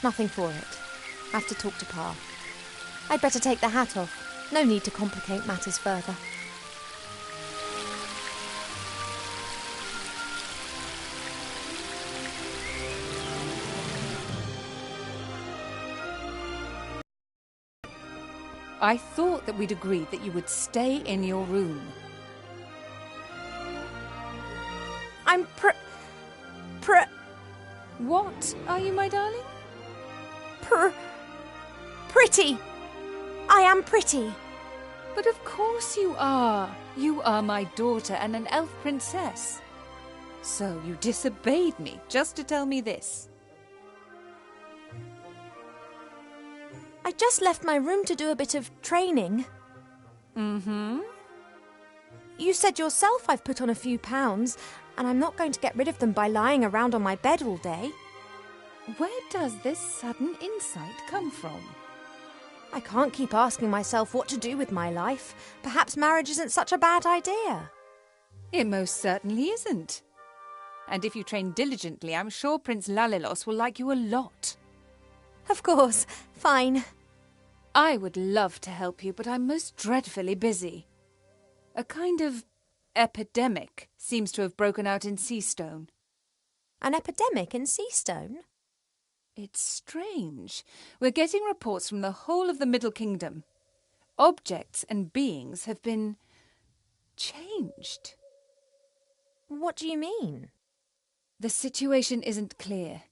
Nothing for it. Have to talk to Pa. I'd better take the hat off. No need to complicate matters further. I thought that we'd agreed that you would stay in your room. I'm What are you, my darling? pretty. I am pretty. But of course you are. You are my daughter and an elf princess. So you disobeyed me just to tell me this. I just left my room to do a bit of training. Mm-hmm. You said yourself I've put on a few pounds, and I'm not going to get rid of them by lying around on my bed all day. Where does this sudden insight come from? I can't keep asking myself what to do with my life. Perhaps marriage isn't such a bad idea. It most certainly isn't. And if you train diligently, I'm sure Prince Lalilos will like you a lot. Of course. Fine. I would love to help you, but I'm most dreadfully busy. A kind of epidemic seems to have broken out in Seastone. An epidemic in Seastone? It's strange. We're getting reports from the whole of the Middle Kingdom. Objects and beings have been changed. What do you mean? The situation isn't clear.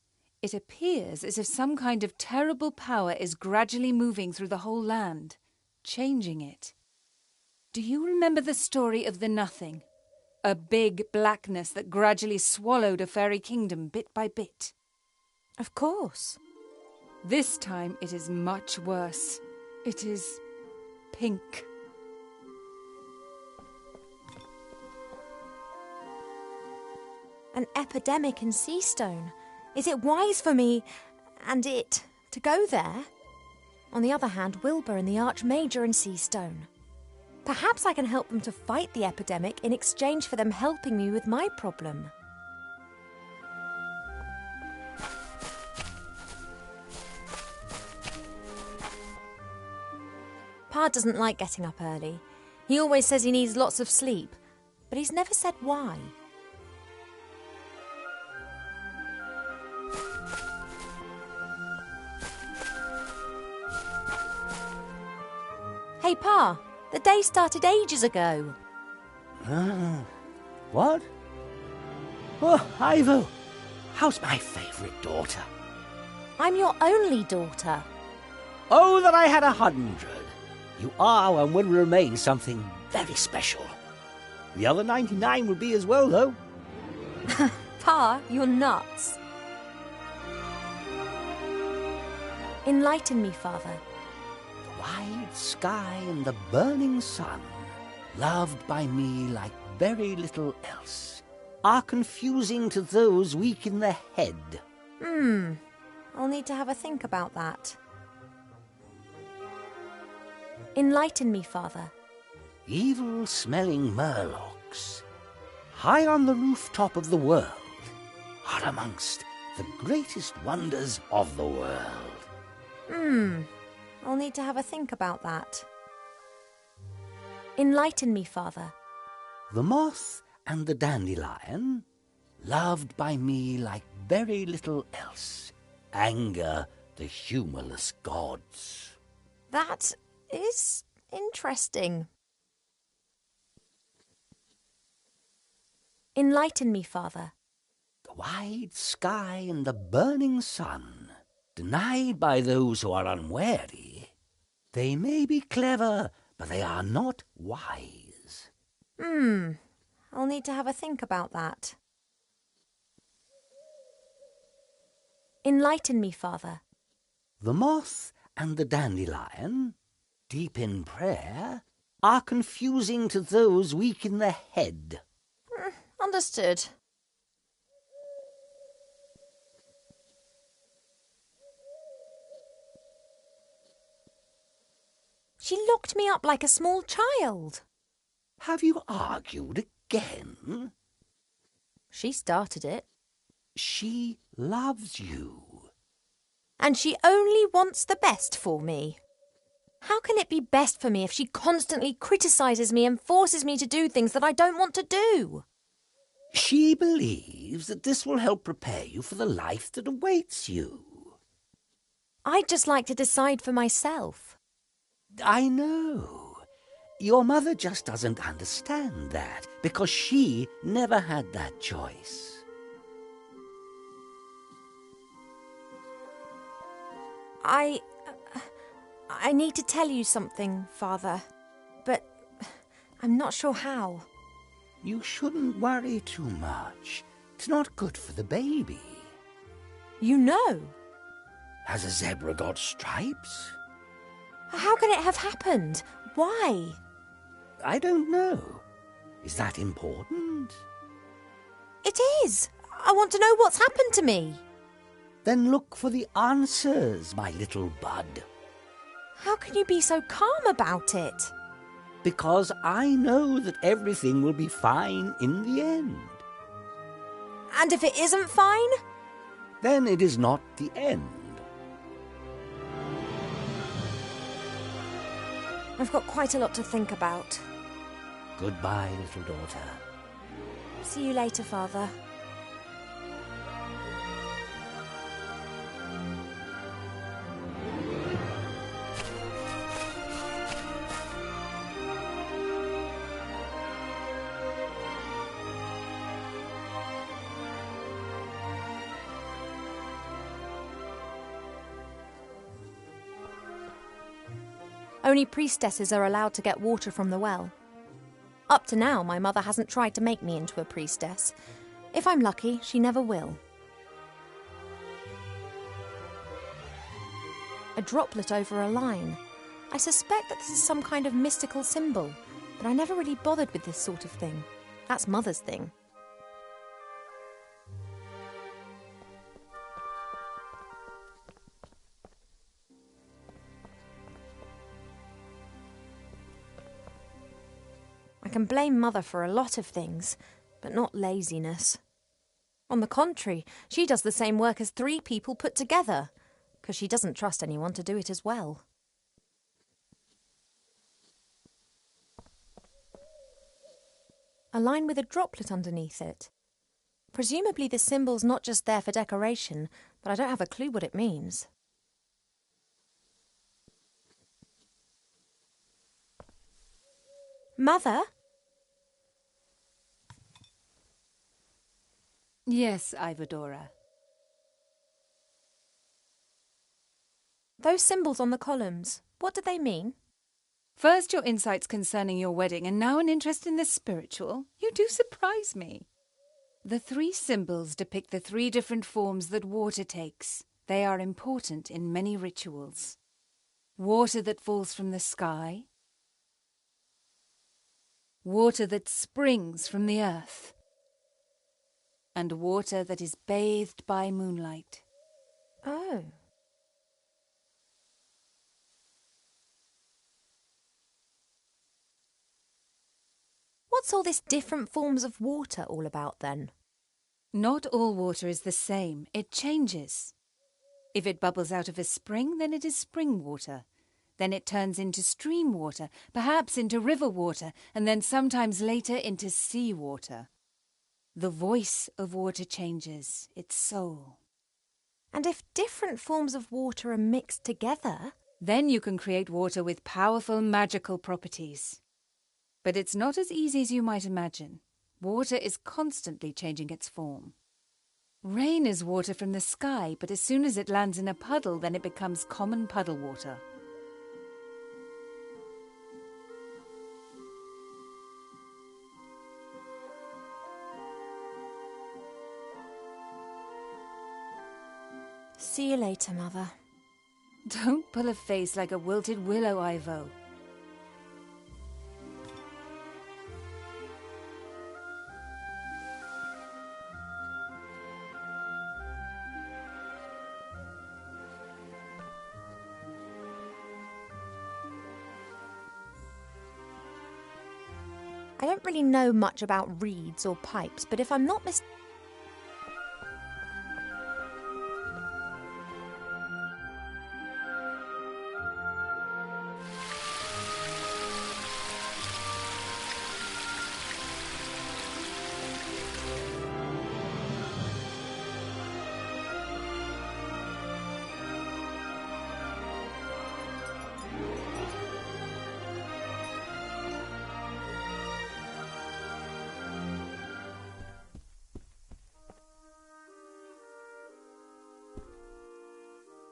It appears as if some kind of terrible power is gradually moving through the whole land, changing it. Do you remember the story of the Nothing? A big blackness that gradually swallowed a fairy kingdom bit by bit. Of course. This time it is much worse. It is pink. An epidemic in Seastone. Is it wise for me and it to go there? On the other hand, Wilbur and the Archmage are in Seastone. Perhaps I can help them to fight the epidemic in exchange for them helping me with my problem. Pa doesn't like getting up early. He always says he needs lots of sleep, but he's never said why. Hey, Pa, the day started ages ago. What? Oh, Ivo, how's my favourite daughter? I'm your only daughter. Oh, that I had 100. You are and will remain something very special. The other 99 will be as well, though. Pa, you're nuts. Enlighten me, Father. The wide sky and the burning sun, loved by me like very little else, are confusing to those weak in the head. I'll need to have a think about that. Enlighten me, Father. Evil-smelling murlocs, high on the rooftop of the world, are amongst the greatest wonders of the world. I'll need to have a think about that. Enlighten me, Father. The moth and the dandelion, loved by me like very little else, anger the humorless gods. That is interesting. Enlighten me, Father. The wide sky and the burning sun, denied by those who are unwary. They may be clever, but they are not wise. I'll need to have a think about that. Enlighten me, Father. The moth and the dandelion, deep in prayer, are confusing to those weak in the head. Understood. She locked me up like a small child. Have you argued again? She started it. She loves you. And she only wants the best for me. How can it be best for me if she constantly criticises me and forces me to do things that I don't want to do? She believes that this will help prepare you for the life that awaits you. I'd just like to decide for myself. I know. Your mother just doesn't understand that, because she never had that choice. I need to tell you something, Father, but I'm not sure how. You shouldn't worry too much. It's not good for the baby. You know. Has a zebra got stripes? How can it have happened? Why? I don't know. Is that important? It is. I want to know what's happened to me. Then look for the answers, my little bud. How can you be so calm about it? Because I know that everything will be fine in the end. And if it isn't fine? Then it is not the end. I've got quite a lot to think about. Goodbye, little daughter. See you later, Father. Only priestesses are allowed to get water from the well. Up to now, my mother hasn't tried to make me into a priestess. If I'm lucky, she never will. A droplet over a line. I suspect that this is some kind of mystical symbol, but I never really bothered with this sort of thing. That's Mother's thing. I can blame Mother for a lot of things, but not laziness. On the contrary, she does the same work as 3 people put together, because she doesn't trust anyone to do it as well. A line with a droplet underneath it. Presumably the symbol's not just there for decoration, but I don't have a clue what it means. Mother? Yes, Ivadora. Those symbols on the columns, what do they mean? First your insights concerning your wedding, and now an interest in the spiritual. You do surprise me. The 3 symbols depict the 3 different forms that water takes. They are important in many rituals. Water that falls from the sky. Water that springs from the earth. And water that is bathed by moonlight. Oh. What's all this different forms of water all about then? Not all water is the same. It changes. If it bubbles out of a spring, then it is spring water. Then it turns into stream water, perhaps into river water, and then sometimes later into sea water. The voice of water changes, its soul. And if different forms of water are mixed together... Then you can create water with powerful magical properties. But it's not as easy as you might imagine. Water is constantly changing its form. Rain is water from the sky, but as soon as it lands in a puddle, then it becomes common puddle water. See you later, Mother. Don't pull a face like a wilted willow, Ivo. I don't really know much about reeds or pipes, but if I'm not mistaken...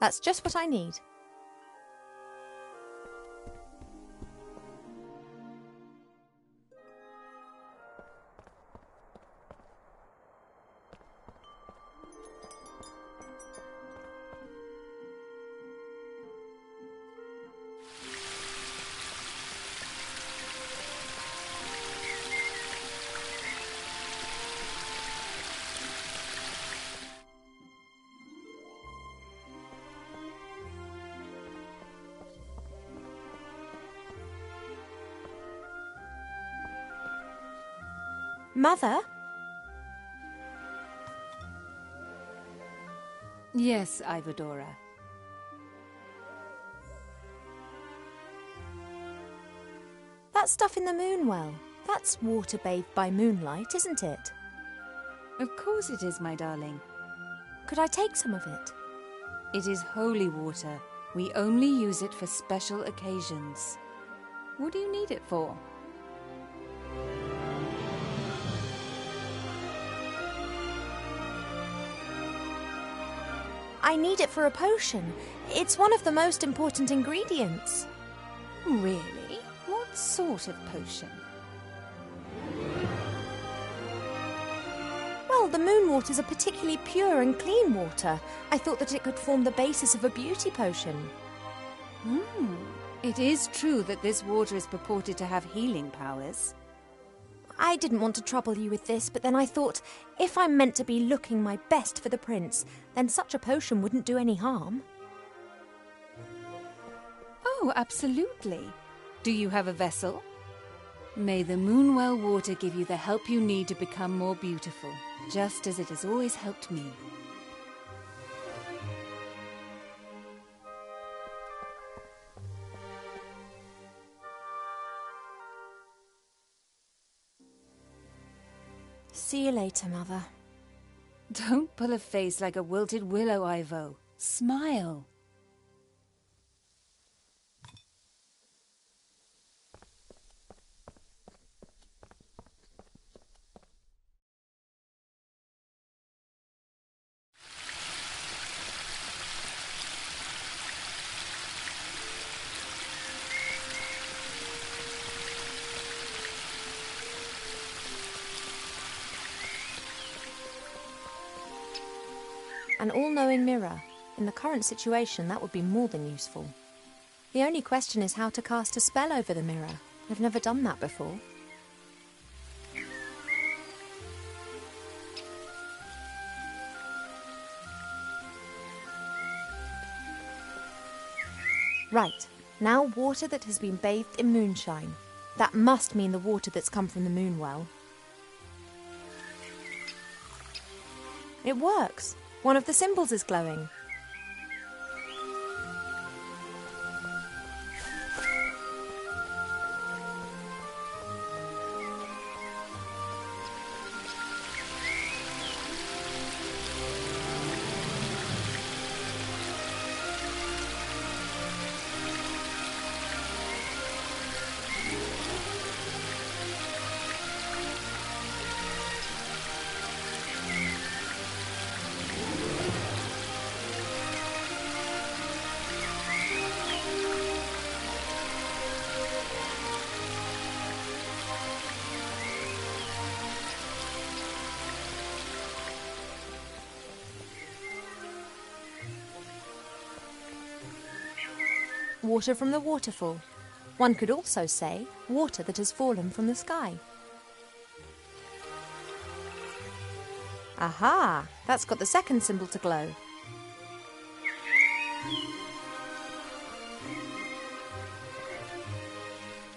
That's just what I need. Mother? Yes, Ivadora. That stuff in the moon well, that's water bathed by moonlight, isn't it? Of course it is, my darling. Could I take some of it? It is holy water. We only use it for special occasions. What do you need it for? I need it for a potion. It's one of the most important ingredients. Really? What sort of potion? Well, the moon water's a particularly pure and clean water. I thought that it could form the basis of a beauty potion. It is true that this water is purported to have healing powers. I didn't want to trouble you with this, but then I thought, if I'm meant to be looking my best for the prince, then such a potion wouldn't do any harm. Oh, absolutely. Do you have a vessel? May the Moonwell water give you the help you need to become more beautiful, just as it has always helped me. See you later, Mother. Don't pull a face like a wilted willow, Ivo. Smile. An all-knowing mirror. In the current situation, that would be more than useful. The only question is how to cast a spell over the mirror. I've never done that before. Right, now water that has been bathed in moonshine. That must mean the water that's come from the moon well. It works. One of the symbols is glowing. Water from the waterfall. One could also say water that has fallen from the sky. Aha! That's got the second symbol to glow.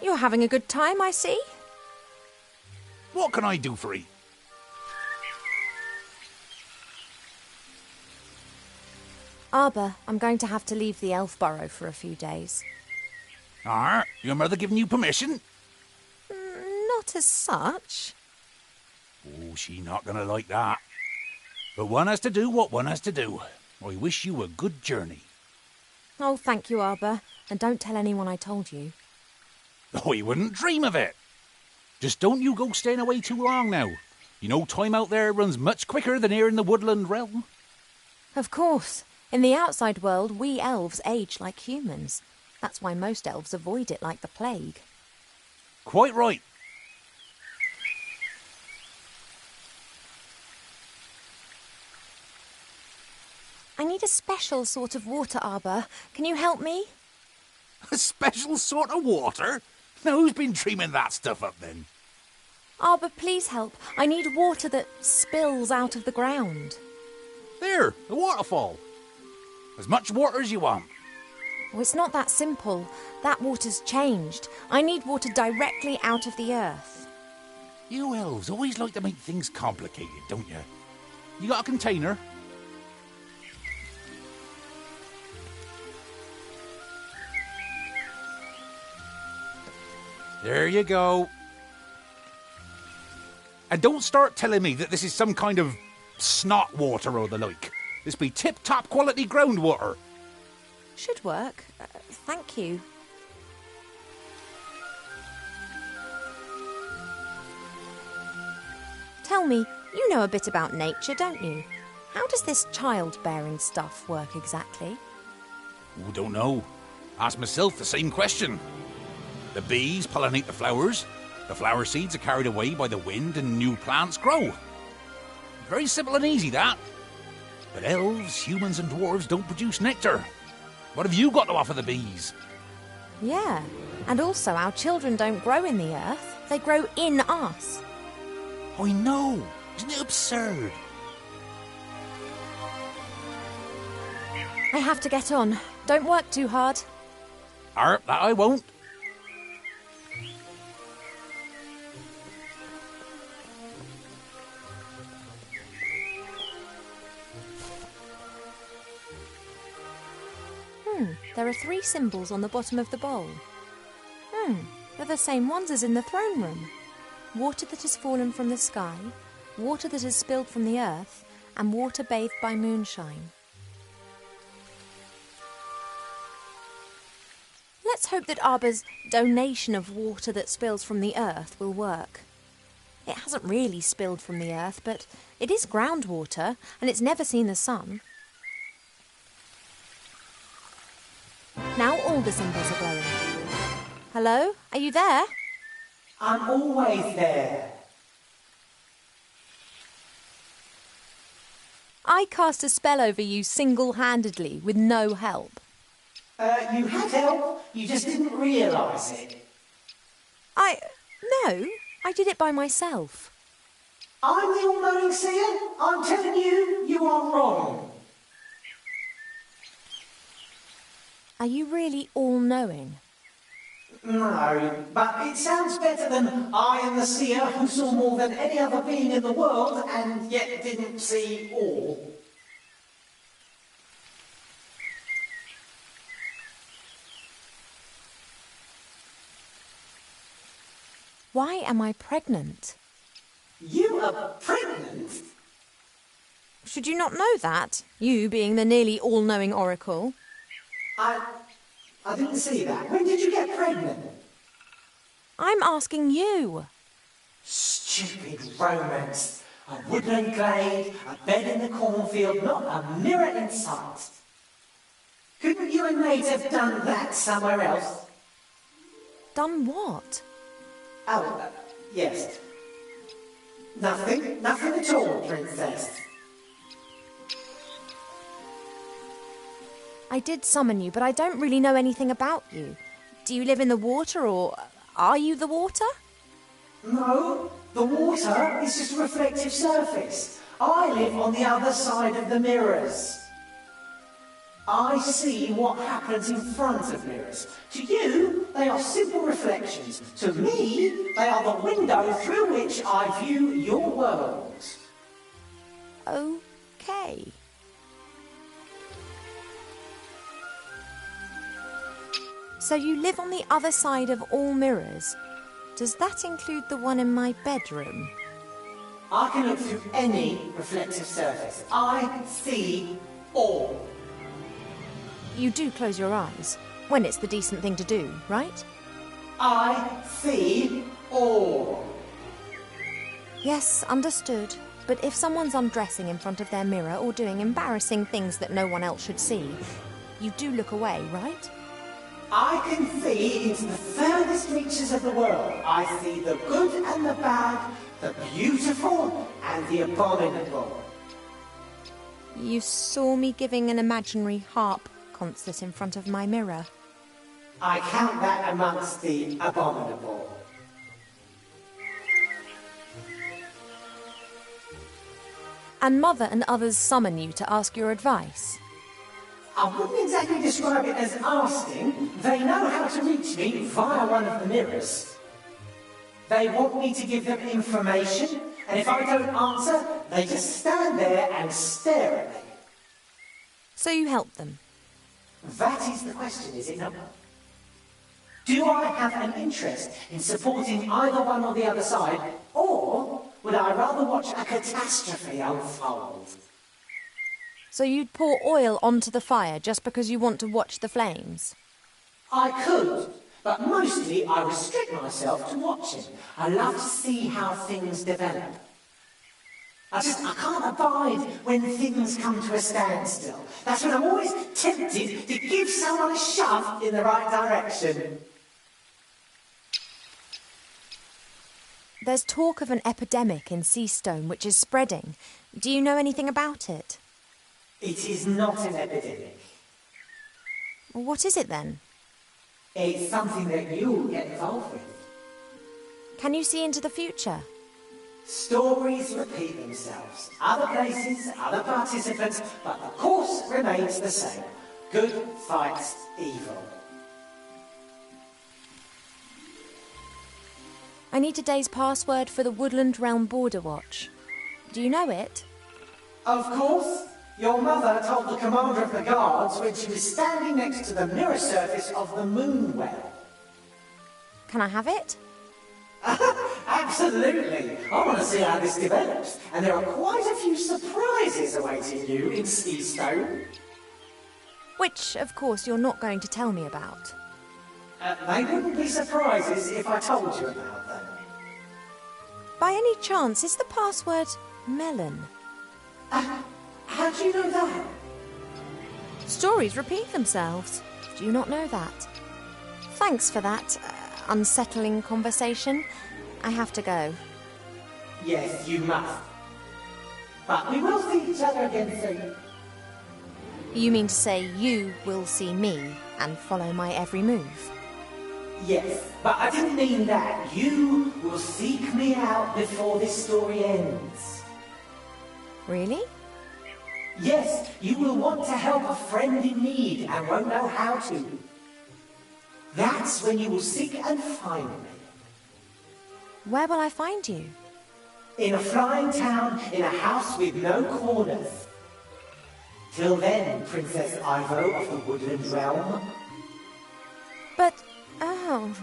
You're having a good time, I see. What can I do for 'ee? Arbor, I'm going to have to leave the elf burrow for a few days. Your mother giving you permission? Not as such. Oh, she not gonna like that. But one has to do what one has to do. I wish you a good journey. Oh, thank you, Arbor. And don't tell anyone I told you. I wouldn't dream of it. Just don't you go staying away too long now. You know time out there runs much quicker than here in the woodland realm. Of course. In the outside world, we elves age like humans. That's why most elves avoid it like the plague. Quite right. I need a special sort of water, Arbor. Can you help me? A special sort of water? Now who's been dreaming that stuff up then? Arbor, please help. I need water that spills out of the ground. There, the waterfall. As much water as you want. Oh, it's not that simple. That water's changed. I need water directly out of the earth. You elves always like to make things complicated, don't you? You got a container? There you go. And don't start telling me that this is some kind of snot water or the like. This be tip-top quality groundwater. Should work. Thank you. Tell me, you know a bit about nature, don't you? How does this childbearing stuff work exactly? Oh, don't know. Ask myself the same question. The bees pollinate the flowers. The flower seeds are carried away by the wind and new plants grow. Very simple and easy, that. But elves, humans and dwarves don't produce nectar. What have you got to offer the bees? Yeah, and also our children don't grow in the earth. They grow in us. I know. Isn't it absurd? I have to get on. Don't work too hard. That I won't. There are 3 symbols on the bottom of the bowl. They're the same ones as in the throne room. Water that has fallen from the sky, water that has spilled from the earth, and water bathed by moonshine. Let's hope that Arbor's donation of water that spills from the earth will work. It hasn't really spilled from the earth, but it is groundwater, and it's never seen the sun. Now all the symbols are glowing. Hello? Are you there? I'm always there. I cast a spell over you single-handedly with no help. You had help, you just didn't realise it. No, I did it by myself. I'm the all-knowing seer. I'm telling you, you are wrong. Are you really all-knowing? No, but it sounds better than I am the seer who saw more than any other being in the world and yet didn't see all. Why am I pregnant? You are pregnant? Should you not know that? You being the nearly all-knowing oracle. I didn't see that. When did you get pregnant? I'm asking you. Stupid romance. A woodland glade, a bed in the cornfield, not a mirror in sight. Couldn't you and Maid have done that somewhere else? Done what? Oh, yes. Nothing at all, Princess. I did summon you, but I don't really know anything about you. Do you live in the water, or are you the water? No, the water is just a reflective surface. I live on the other side of the mirrors. I see what happens in front of mirrors. To you, they are simple reflections. To me, they are the window through which I view your world. Okay. So you live on the other side of all mirrors. Does that include the one in my bedroom? I can look through any reflective surface. I see all. You do close your eyes, when it's the decent thing to do, right? I see all. Yes, understood. But if someone's undressing in front of their mirror or doing embarrassing things that no one else should see, you do look away, right? I can see into the furthest reaches of the world. I see the good and the bad, the beautiful and the abominable. You saw me giving an imaginary harp concert in front of my mirror. I count that amongst the abominable. And Mother and others summon you to ask your advice. I wouldn't exactly describe it as asking. They know how to reach me via one of the mirrors. They want me to give them information, and if I don't answer, they just stand there and stare at me. So you help them? That is the question, is it not? Do I have an interest in supporting either one or the other side, or would I rather watch a catastrophe unfold? So you'd pour oil onto the fire just because you want to watch the flames? I could, but mostly I restrict myself to watching. I love to see how things develop. I can't abide when things come to a standstill. That's when I'm always tempted to give someone a shove in the right direction. There's talk of an epidemic in Seastone which is spreading. Do you know anything about it? It is not an epidemic. What is it then? It's something that you'll get involved with. Can you see into the future? Stories repeat themselves. Other places, other participants, but the course remains the same. Good fights evil. I need today's password for the Woodland Realm Border Watch. Do you know it? Of course. Your mother told the commander of the guards when she was standing next to the mirror surface of the moon well. Can I have it? Absolutely. I want to see how this develops. And there are quite a few surprises awaiting you in Seastone. Which, of course, you're not going to tell me about. They wouldn't be surprises if I told you about them. By any chance, is the password melon? How do you know that? Stories repeat themselves. Do you not know that? Thanks for that unsettling conversation. I have to go. Yes, you must. But we will see each other again soon. You mean to say you will see me and follow my every move? Yes, but I didn't mean that. You will seek me out before this story ends. Really? Yes, you will want to help a friend in need and won't know how to. That's when you will seek and find me. Where will I find you? In a flying town, in a house with no corners. Till then, Princess Ivo of the Woodland Realm. But, oh...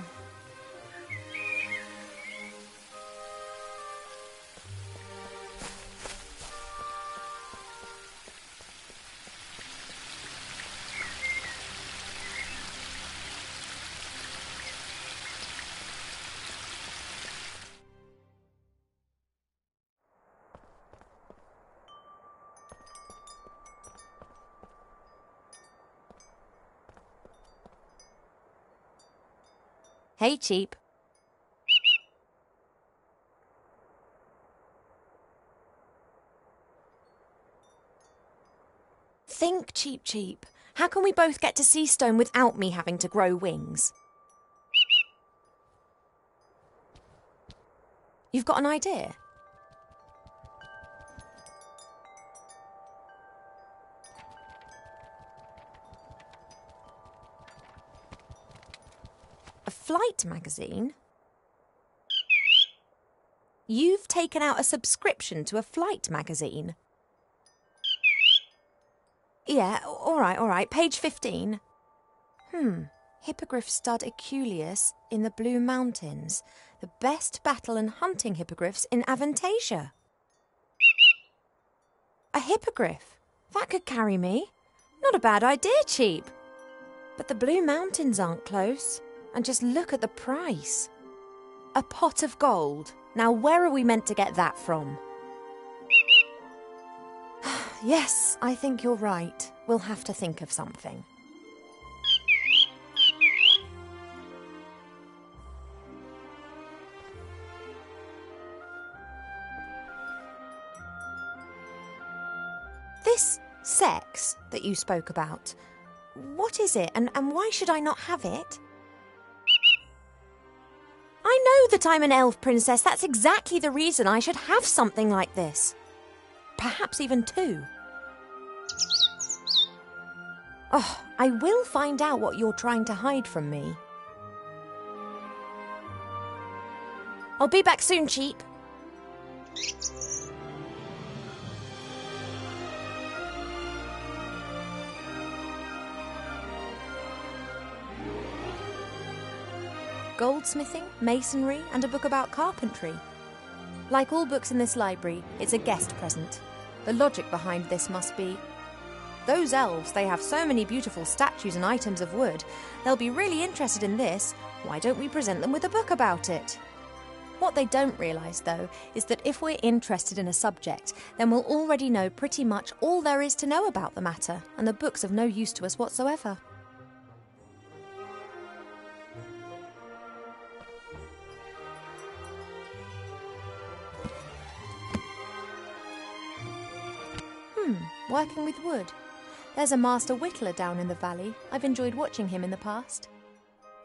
Hey, Cheap. Think, Cheap Cheap. How can we both get to Seastone without me having to grow wings? You've got an idea? A flight magazine? You've taken out a subscription to a flight magazine? Yeah, all right. Page 15. Hippogriff stud Eculeus in the Blue Mountains. The best battle and hunting hippogriffs in Avantasia. A hippogriff? That could carry me. Not a bad idea, Cheap. But the Blue Mountains aren't close. And just look at the price. A pot of gold. Now, where are we meant to get that from? Yes, I think you're right. We'll have to think of something. This sex that you spoke about, what is it and why should I not have it? I know that I'm an elf princess. That's exactly the reason I should have something like this. Perhaps even two. Oh, I will find out what you're trying to hide from me. I'll be back soon, Cheap. Goldsmithing, masonry, and a book about carpentry. Like all books in this library, it's a guest present. The logic behind this must be, those elves, they have so many beautiful statues and items of wood. They'll be really interested in this. Why don't we present them with a book about it? What they don't realise, though, is that if we're interested in a subject, then we'll already know pretty much all there is to know about the matter, and the book's of no use to us whatsoever. Working with wood. There's a master whittler down in the valley. I've enjoyed watching him in the past.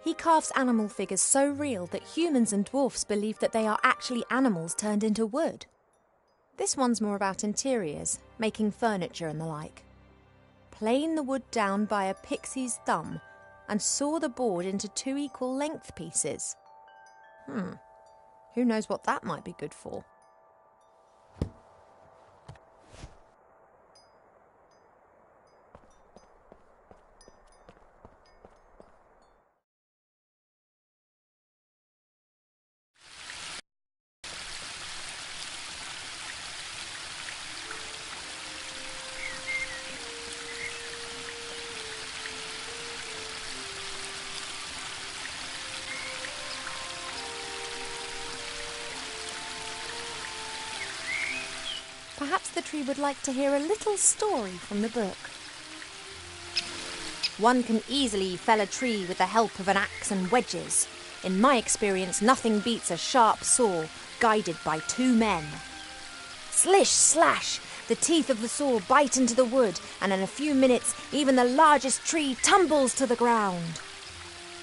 He carves animal figures so real that humans and dwarfs believe that they are actually animals turned into wood. This one's more about interiors, making furniture and the like. Plane the wood down by a pixie's thumb and saw the board into 2 equal length pieces. Who knows what that might be good for? Perhaps the tree would like to hear a little story from the book. One can easily fell a tree with the help of an axe and wedges. In my experience, nothing beats a sharp saw guided by 2 men. Slish, slash! The teeth of the saw bite into the wood, and in a few minutes, even the largest tree tumbles to the ground.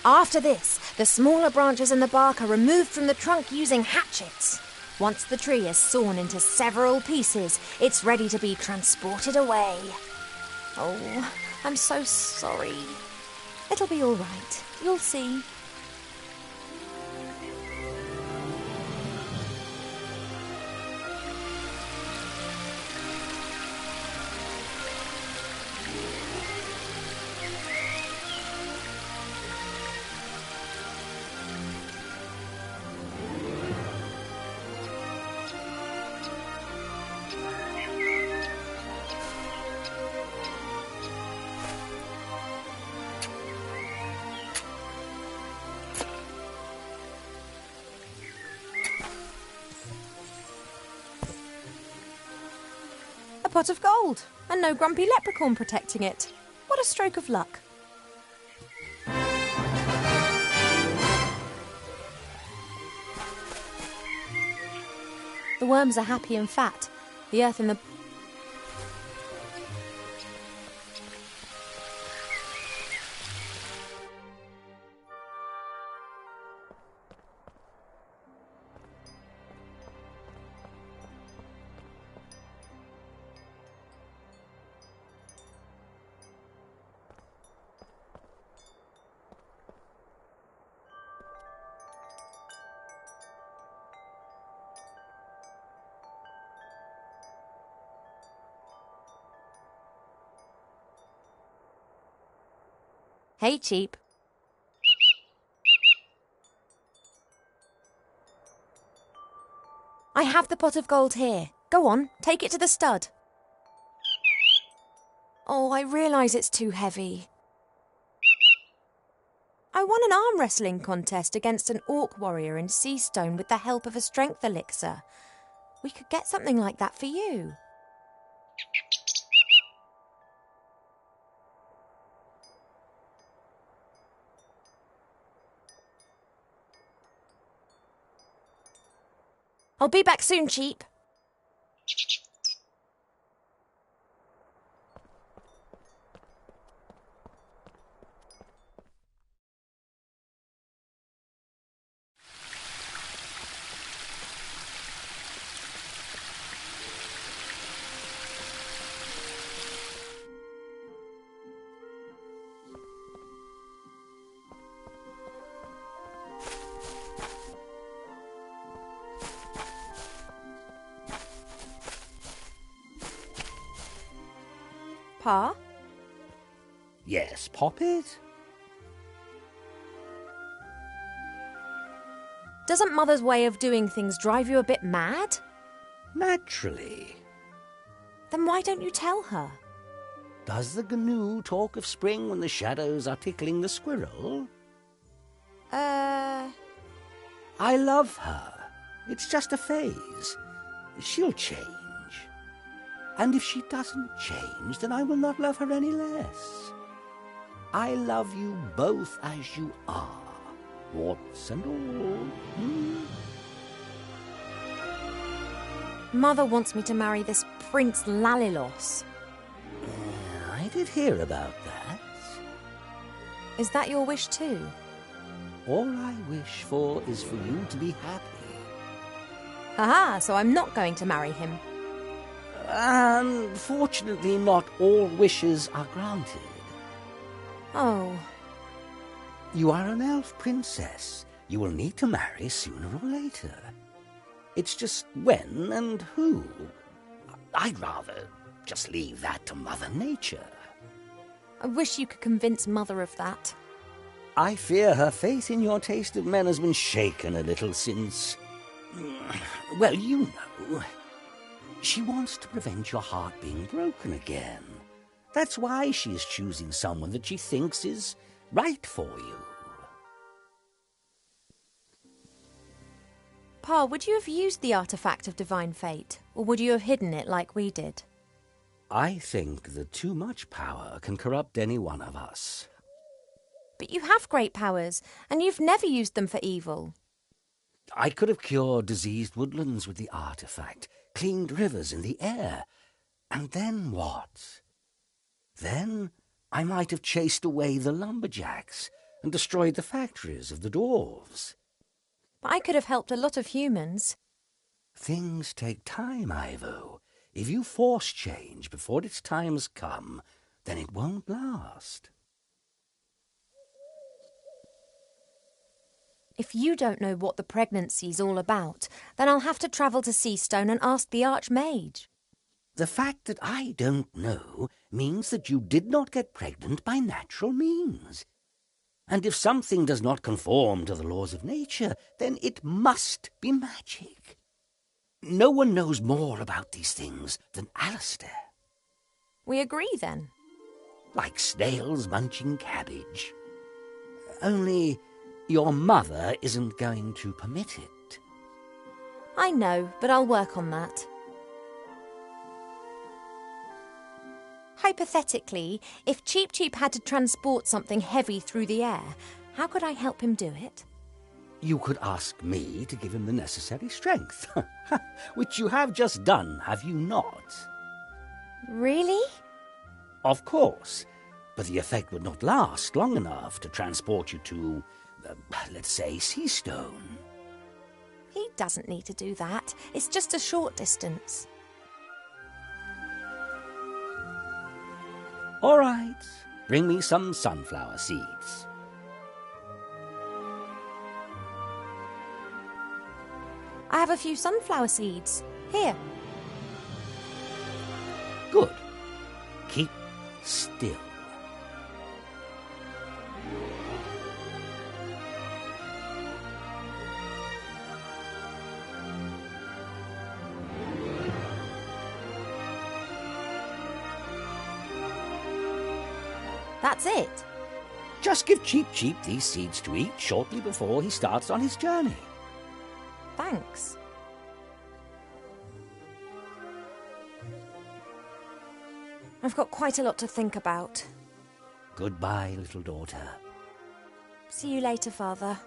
After this, the smaller branches and the bark are removed from the trunk using hatchets. Once the tree is sawn into several pieces, it's ready to be transported away. Oh, I'm so sorry. It'll be all right. You'll see. A pot of gold, and no grumpy leprechaun protecting it. What a stroke of luck. The worms are happy and fat. The earth in the... Hey, Cheap. I have the pot of gold here. Go on, take it to the stud. Oh, I realise it's too heavy. I won an arm wrestling contest against an orc warrior in Seastone with the help of a strength elixir. We could get something like that for you. I'll be back soon, Cheap. Pa? Yes, Poppet? Doesn't Mother's way of doing things drive you a bit mad? Naturally. Then why don't you tell her? Does the GNU talk of spring when the shadows are tickling the squirrel? I love her. It's just a phase. She'll change. And if she doesn't change, then I will not love her any less. I love you both as you are, warts and all. Mother wants me to marry this Prince Lalilos. I did hear about that. Is that your wish too? All I wish for is for you to be happy. Aha, so I'm not going to marry him. Unfortunately, not all wishes are granted. Oh. You are an elf princess. You will need to marry sooner or later. It's just when and who. I'd rather just leave that to Mother Nature. I wish you could convince Mother of that. I fear her faith in your taste of men has been shaken a little since... Well, you know... She wants to prevent your heart being broken again. That's why she is choosing someone that she thinks is right for you. Pa, would you have used the artifact of divine fate, or would you have hidden it like we did? I think that too much power can corrupt any one of us. But you have great powers, and you've never used them for evil. I could have cured diseased woodlands with the artifact. cleaned rivers in the air. And then what? Then I might have chased away the lumberjacks and destroyed the factories of the dwarves. But I could have helped a lot of humans. Things take time, Ivo. If you force change before its time has come, then it won't last. If you don't know what the pregnancy's all about, then I'll have to travel to Seastone and ask the Archmage. The fact that I don't know means that you did not get pregnant by natural means. And if something does not conform to the laws of nature, then it must be magic. No one knows more about these things than Alistair. We agree, then? Like snails munching cabbage. Only your mother isn't going to permit it. I know, but I'll work on that. Hypothetically, if Cheep Cheep had to transport something heavy through the air, how could I help him do it? You could ask me to give him the necessary strength, which you have just done, have you not? Really? Of course, but the effect would not last long enough to transport you to, let's say, Seastone. He doesn't need to do that. It's just a short distance. All right, bring me some sunflower seeds. I have a few sunflower seeds. Here. Good. Keep still. That's it. Just give Cheep Cheep these seeds to eat shortly before he starts on his journey. Thanks. I've got quite a lot to think about. Goodbye, little daughter. See you later, Father.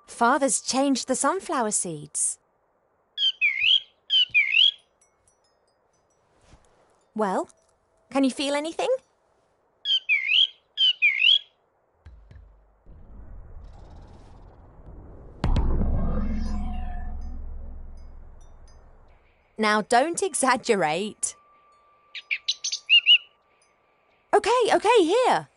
Father's changed the sunflower seeds. Well, can you feel anything? Now, don't exaggerate. Okay, here.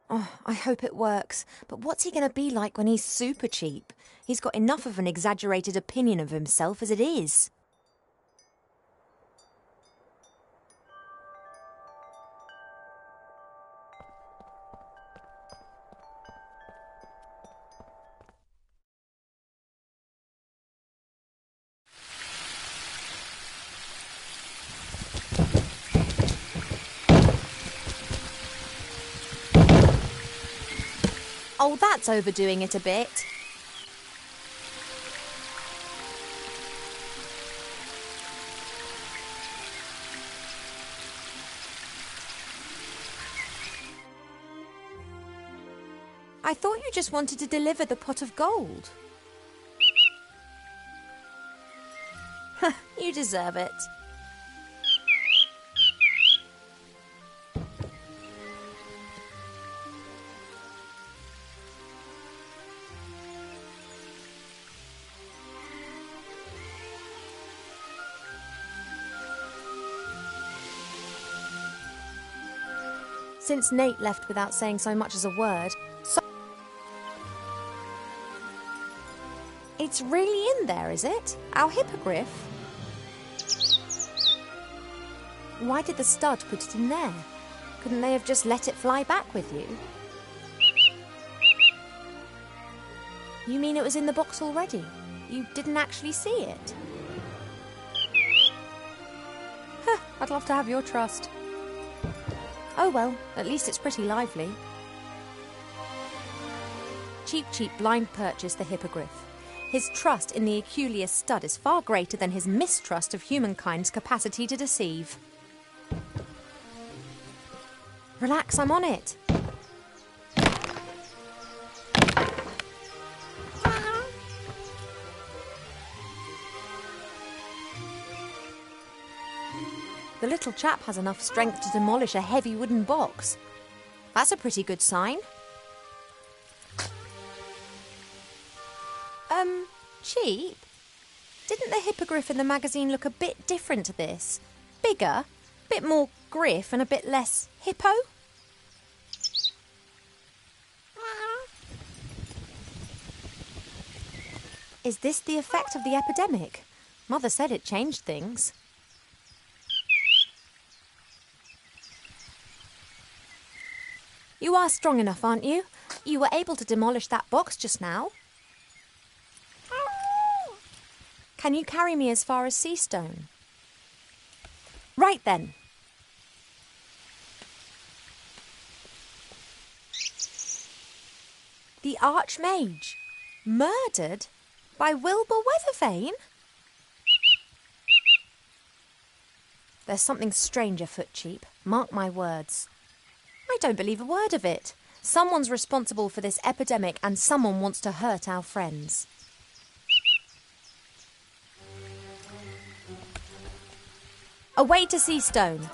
Oh, I hope it works. But what's he going to be like when he's super cheap? He's got enough of an exaggerated opinion of himself as it is. Oh, that's overdoing it a bit. I thought you just wanted to deliver the pot of gold. You deserve it. Since Nate left without saying so much as a word, it's really in there, is it? Our hippogriff? Why did the stud put it in there? Couldn't they have just let it fly back with you? You mean it was in the box already? You didn't actually see it? Huh, I'd love to have your trust. Oh well, at least it's pretty lively. Cheap blind purchased the hippogriff. His trust in the Aculeus stud is far greater than his mistrust of humankind's capacity to deceive. Relax, I'm on it. The little chap has enough strength to demolish a heavy wooden box. That's a pretty good sign. Cheap? Didn't the hippogriff in the magazine look a bit different to this? Bigger, a bit more griff and a bit less hippo? Is this the effect of the epidemic? Mother said it changed things. You are strong enough, aren't you? You were able to demolish that box just now. Can you carry me as far as Seastone? Right then. The Archmage, murdered by Wilbur Weathervane? There's something strange afoot, Cheap. Mark my words. I don't believe a word of it. Someone's responsible for this epidemic and someone wants to hurt our friends. Away to Seastone.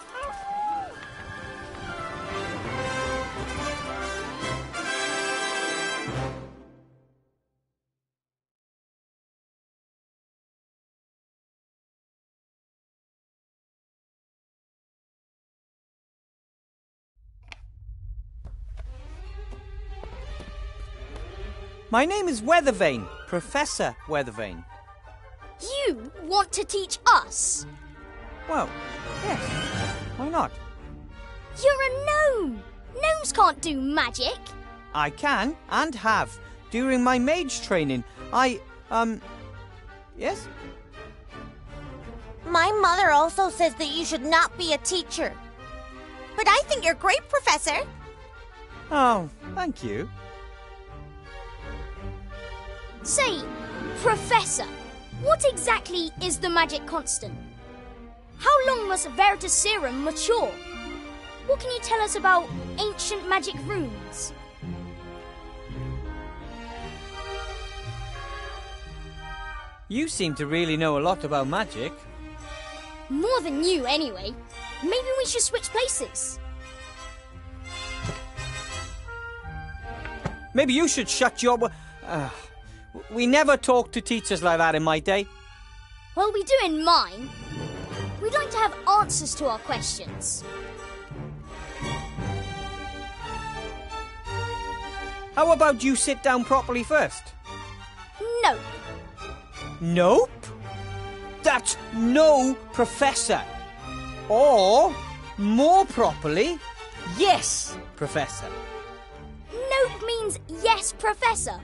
My name is Weathervane, Professor Weathervane. You want to teach us? Well, yes. Why not? You're a gnome! Gnomes can't do magic! I can, and have. During my mage training, yes? My mother also says that you should not be a teacher. But I think you're great, Professor. Oh, thank you. Say, Professor, what exactly is the magic constant? How long must Veritaserum mature? What can you tell us about ancient magic runes? You seem to really know a lot about magic. More than you, anyway. Maybe we should switch places. Maybe you should shut your... we never talked to teachers like that in my day. Well, we do in mine. We'd like to have answers to our questions. How about you sit down properly first? No. Nope? That's no, Professor. Or, more properly, yes, Professor. Nope means yes, Professor.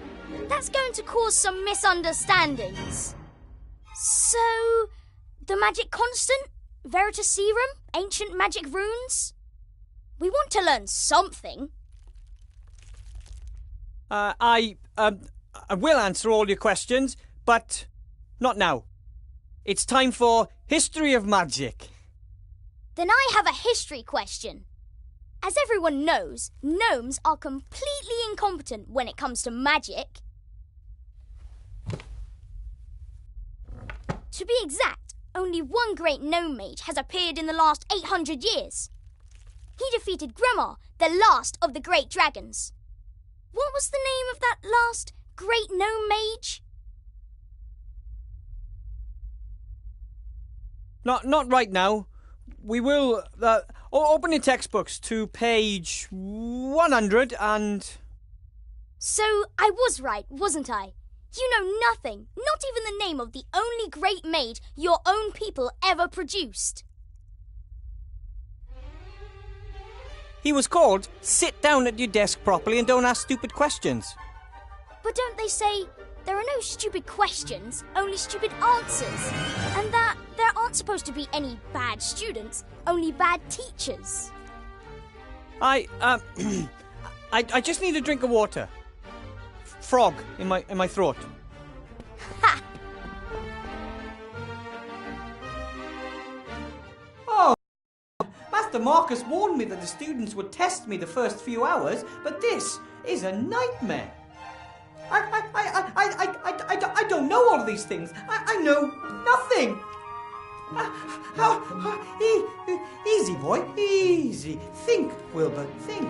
That's going to cause some misunderstandings. So, the magic constant? Veritaserum? Ancient magic runes? We want to learn something. I will answer all your questions, but not now. It's time for History of Magic. Then I have a history question. As everyone knows, gnomes are completely incompetent when it comes to magic. To be exact, only one great gnome mage has appeared in the last 800 years. He defeated Gremar, the last of the great dragons. What was the name of that last great gnome mage? Not right now. We will... open your textbooks to page 100 and... So, I was right, wasn't I? You know nothing, not even the name of the only great mage your own people ever produced. He was called, sit down at your desk properly and don't ask stupid questions. But don't they say there are no stupid questions, only stupid answers? And that there aren't supposed to be any bad students, only bad teachers? I just need a drink of water. Frog in my throat. Ha! Oh, Master Marcus warned me that the students would test me the first few hours, but this is a nightmare. I don't know all these things. I know nothing. Easy, boy, easy. Think, Wilbur, think.